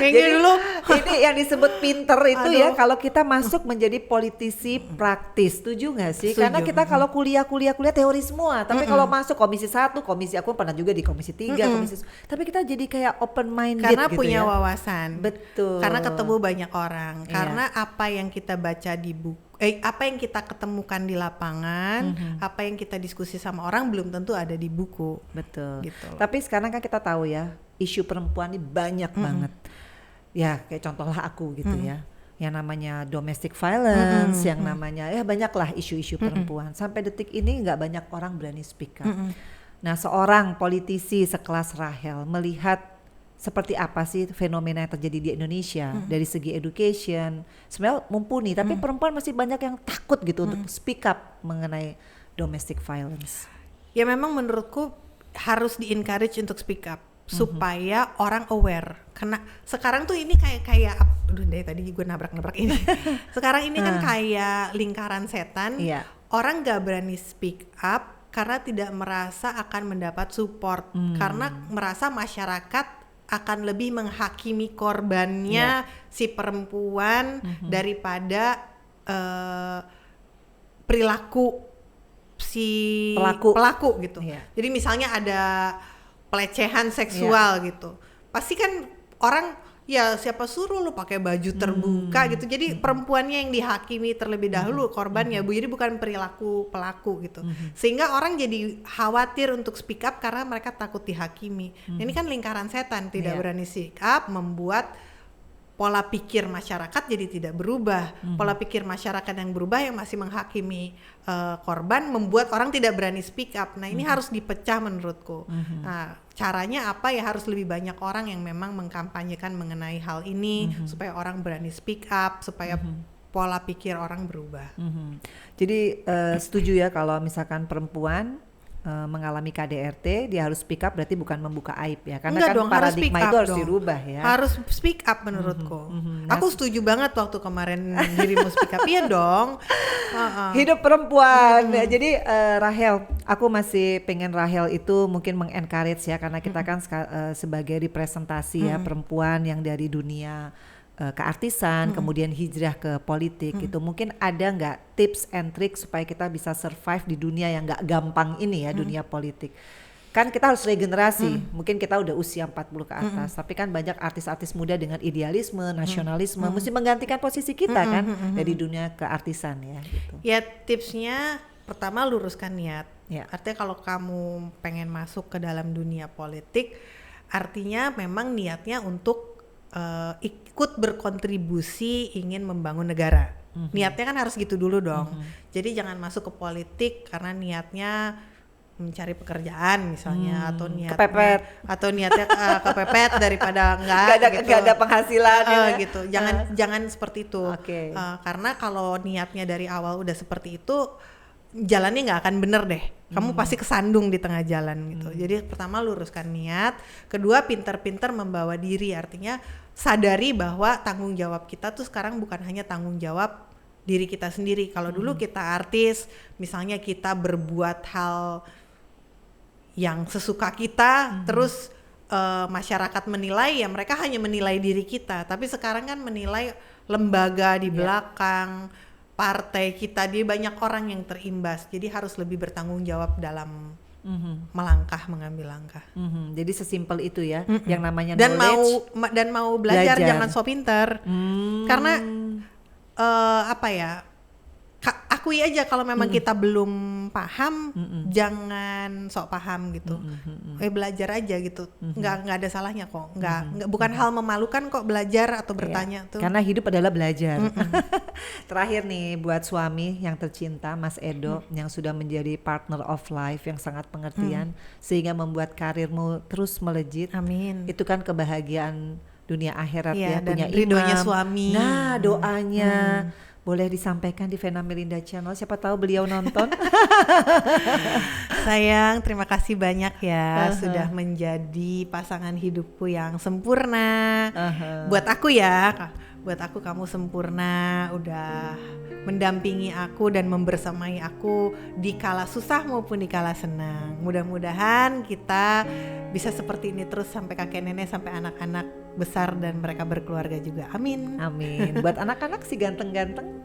Kayaknya dulu ini yang disebut pinter itu ya, kalau kita masuk menjadi politisi praktis. Setuju nggak sih? Setuju. Karena kita kalau kuliah teori semua, tapi kalau masuk komisi 1, komisi, aku pernah juga di komisi 3, komisi, tapi kita jadi kayak open minded karena gitu punya ya. wawasan. Betul. Karena ketemu banyak orang. Karena apa yang kita baca di buku, apa yang kita ketemukan di lapangan, apa yang kita diskusi sama orang belum tentu ada di buku. Betul. Gitu. Tapi sekarang kan kita tahu ya, isu perempuan ini banyak banget. Ya kayak contohlah aku gitu ya. Yang namanya domestic violence, yang namanya banyaklah isu-isu perempuan. Sampai detik ini nggak banyak orang berani speak up. Nah, seorang politisi sekelas Rahel melihat seperti apa sih fenomena yang terjadi di Indonesia dari segi education, sebenarnya mumpuni, tapi perempuan masih banyak yang takut gitu untuk speak up mengenai domestic violence. Ya memang menurutku harus di-encourage untuk speak up supaya orang aware. Karena sekarang tuh ini kayak aduh dari tadi gue nabrak ini. Sekarang ini kan kayak lingkaran setan. Orang gak berani speak up karena tidak merasa akan mendapat support, karena merasa masyarakat akan lebih menghakimi korbannya si perempuan daripada perilaku si pelaku gitu. Jadi misalnya ada pelecehan seksual gitu, pasti kan orang ya siapa suruh lu pakai baju terbuka gitu. Jadi perempuannya yang dihakimi terlebih dahulu korbannya, Bu. Jadi bukan perilaku pelaku gitu. Sehingga orang jadi khawatir untuk speak up karena mereka takut dihakimi. Ini kan lingkaran setan, tidak berani speak up, membuat pola pikir masyarakat jadi tidak berubah. Pola pikir masyarakat yang berubah yang masih menghakimi korban membuat orang tidak berani speak up. Nah, ini harus dipecah menurutku. Nah, caranya apa ya, harus lebih banyak orang yang memang mengkampanyekan mengenai hal ini supaya orang berani speak up, supaya pola pikir orang berubah. Jadi setuju ya kalau misalkan perempuan mengalami KDRT, dia harus speak up, berarti bukan membuka aib ya, karena Enggak kan dong, harus speak paradigma up itu harus dong. dirubah ya. Harus speak up menurutku. Aku setuju banget waktu kemarin dirimu speak up. Iya dong. Hidup perempuan. Ya, jadi Rahel, aku masih pengen Rahel itu mungkin mengencourage ya, karena kita kan sebagai representasi ya perempuan yang dari dunia keartisan, kemudian hijrah ke politik gitu. Mungkin ada nggak tips and trick supaya kita bisa survive di dunia yang nggak gampang ini ya, dunia politik. Kan kita harus regenerasi, mungkin kita udah usia 40 ke atas, tapi kan banyak artis-artis muda dengan idealisme, nasionalisme, mesti menggantikan posisi kita kan dari dunia keartisan ya gitu. Ya tipsnya pertama luruskan niat. Ya. Artinya kalau kamu pengen masuk ke dalam dunia politik, artinya memang niatnya untuk ikut berkontribusi ingin membangun negara. Niatnya kan harus gitu dulu dong. Jadi jangan masuk ke politik karena niatnya mencari pekerjaan misalnya, atau niatnya kepepet, atau niatnya kepepet daripada nggak ada penghasilan gitu. Jangan seperti itu. Okay. Karena kalau niatnya dari awal udah seperti itu, jalannya nggak akan bener deh. Kamu pasti kesandung di tengah jalan gitu. Jadi pertama luruskan niat, kedua pintar-pintar membawa diri, artinya sadari bahwa tanggung jawab kita tuh sekarang bukan hanya tanggung jawab diri kita sendiri. Kalau dulu kita artis, misalnya kita berbuat hal yang sesuka kita, terus masyarakat menilai, ya mereka hanya menilai diri kita. Tapi sekarang kan menilai lembaga di belakang, partai kita, dia banyak orang yang terimbas. Jadi harus lebih bertanggung jawab dalam mengambil langkah. Jadi sesimpel itu ya, yang namanya dan knowledge. Dan mau belajar. Jangan so pinter. Karena apa ya? Akui aja kalau memang kita belum paham, jangan sok paham gitu. Belajar aja gitu. Nggak ada salahnya kok. Nggak bukan hal memalukan kok belajar atau bertanya tuh. Karena hidup adalah belajar. Terakhir nih buat suami yang tercinta Mas Edo, yang sudah menjadi partner of life yang sangat pengertian, sehingga membuat karirmu terus melejit. Amin. Itu kan kebahagiaan dunia akhirat ya, dan punya ridhonya imam. suami. Nah doanya boleh disampaikan di Vena Melinda Channel, siapa tahu beliau nonton. Sayang, terima kasih banyak ya sudah menjadi pasangan hidupku yang sempurna. Buat aku kamu sempurna, udah mendampingi aku dan membersamai aku di kala susah maupun di kala senang. Mudah-mudahan kita bisa seperti ini terus sampai kakek nenek, sampai anak-anak besar dan mereka berkeluarga juga. Amin. Amin. Buat anak-anak si ganteng-ganteng,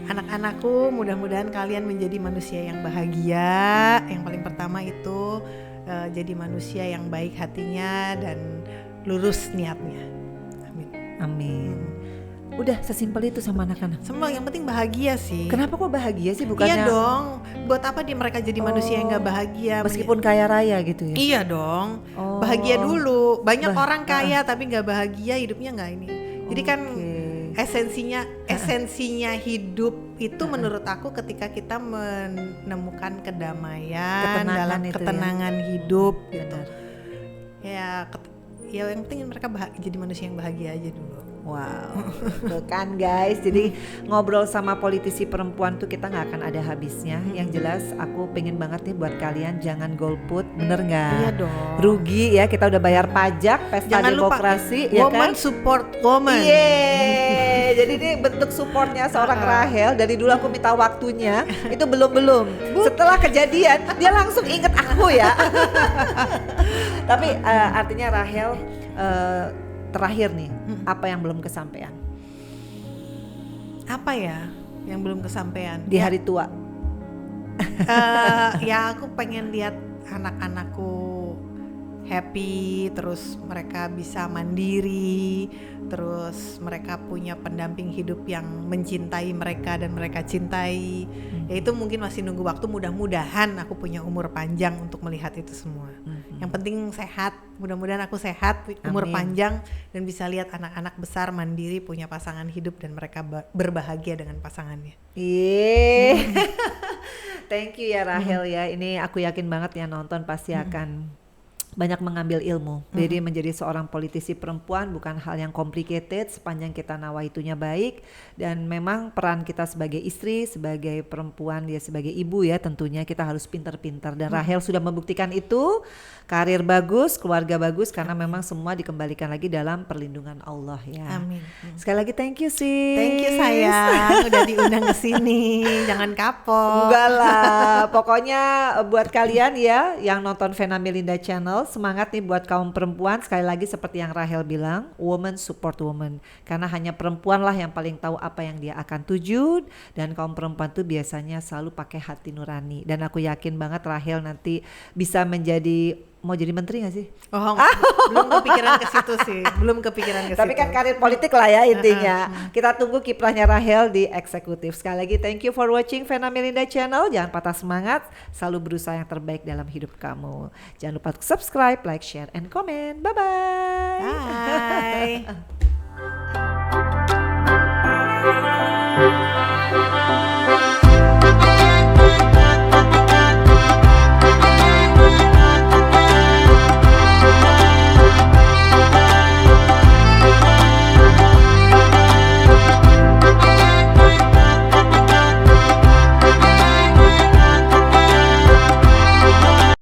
anak-anakku, mudah-mudahan kalian menjadi manusia yang bahagia. Yang paling pertama itu jadi manusia yang baik hatinya dan lurus niatnya. Amin. Amin. Udah sesimpel itu sama anak-anak. Semua yang penting bahagia sih. Kenapa kok bahagia sih? Bukannya iya dong. Buat apa mereka jadi manusia yang gak bahagia? Meskipun kaya raya gitu ya? Iya dong. Bahagia dulu. Banyak orang kaya tapi gak bahagia, hidupnya gak ini. Jadi kan esensinya hidup itu menurut aku ketika kita menemukan kedamaian dalam ketenangan hidup gitu. Ya yang penting mereka jadi manusia yang bahagia aja dulu. Wow, tuh kan guys. Jadi ngobrol sama politisi perempuan tuh kita nggak akan ada habisnya. Yang jelas aku pengen banget nih buat kalian jangan golput, bener nggak? Iya dong. Rugi ya, kita udah bayar pajak, pesta jangan demokrasi, lupa, ya woman kan? Support woman. Yeay, jadi ini bentuk supportnya seorang Rahel. Dari dulu aku minta waktunya, itu belum. Setelah kejadian dia langsung inget aku ya. Tapi artinya Rahel terakhir nih, apa yang belum kesampaian? Apa ya yang belum kesampaian? Di hari tua. Ya aku pengen lihat anak-anakku happy, terus mereka bisa mandiri, terus mereka punya pendamping hidup yang mencintai mereka dan mereka cintai. Ya itu mungkin masih nunggu waktu, mudah-mudahan aku punya umur panjang untuk melihat itu semua. Yang penting sehat, mudah-mudahan aku sehat, umur panjang dan bisa lihat anak-anak besar mandiri, punya pasangan hidup dan mereka berbahagia dengan pasangannya. Thank you ya Rahel ya. Ini aku yakin banget ya nonton pasti akan banyak mengambil ilmu. Jadi menjadi seorang politisi perempuan bukan hal yang complicated sepanjang kita nawaitunya baik, dan memang peran kita sebagai istri, sebagai perempuan, ya sebagai ibu ya tentunya kita harus pintar-pintar, dan Rahel sudah membuktikan itu. Karir bagus, keluarga bagus, karena memang semua dikembalikan lagi dalam perlindungan Allah ya. Amin. Sekali lagi thank you sis. Thank you sayang udah diundang ke sini. Jangan kapok. Enggak lah, pokoknya buat kalian ya yang nonton Vena Melinda Channel, semangat nih buat kaum perempuan. Sekali lagi seperti yang Rahel bilang, woman support woman, karena hanya perempuan lah yang paling tahu apa yang dia akan tuju, dan kaum perempuan tuh biasanya selalu pakai hati nurani, dan aku yakin banget Rahel nanti bisa menjadi, mau jadi menteri gak sih? Oh, belum kepikiran ke situ sih, belum kepikiran ke situ. Tapi kan karir politik lah ya intinya. Kita tunggu kiprahnya Rahel di eksekutif. Sekali lagi thank you for watching Vena Melinda Channel. Jangan patah semangat, selalu berusaha yang terbaik dalam hidup kamu. Jangan lupa subscribe, like, share, and comment. Bye-bye. Bye.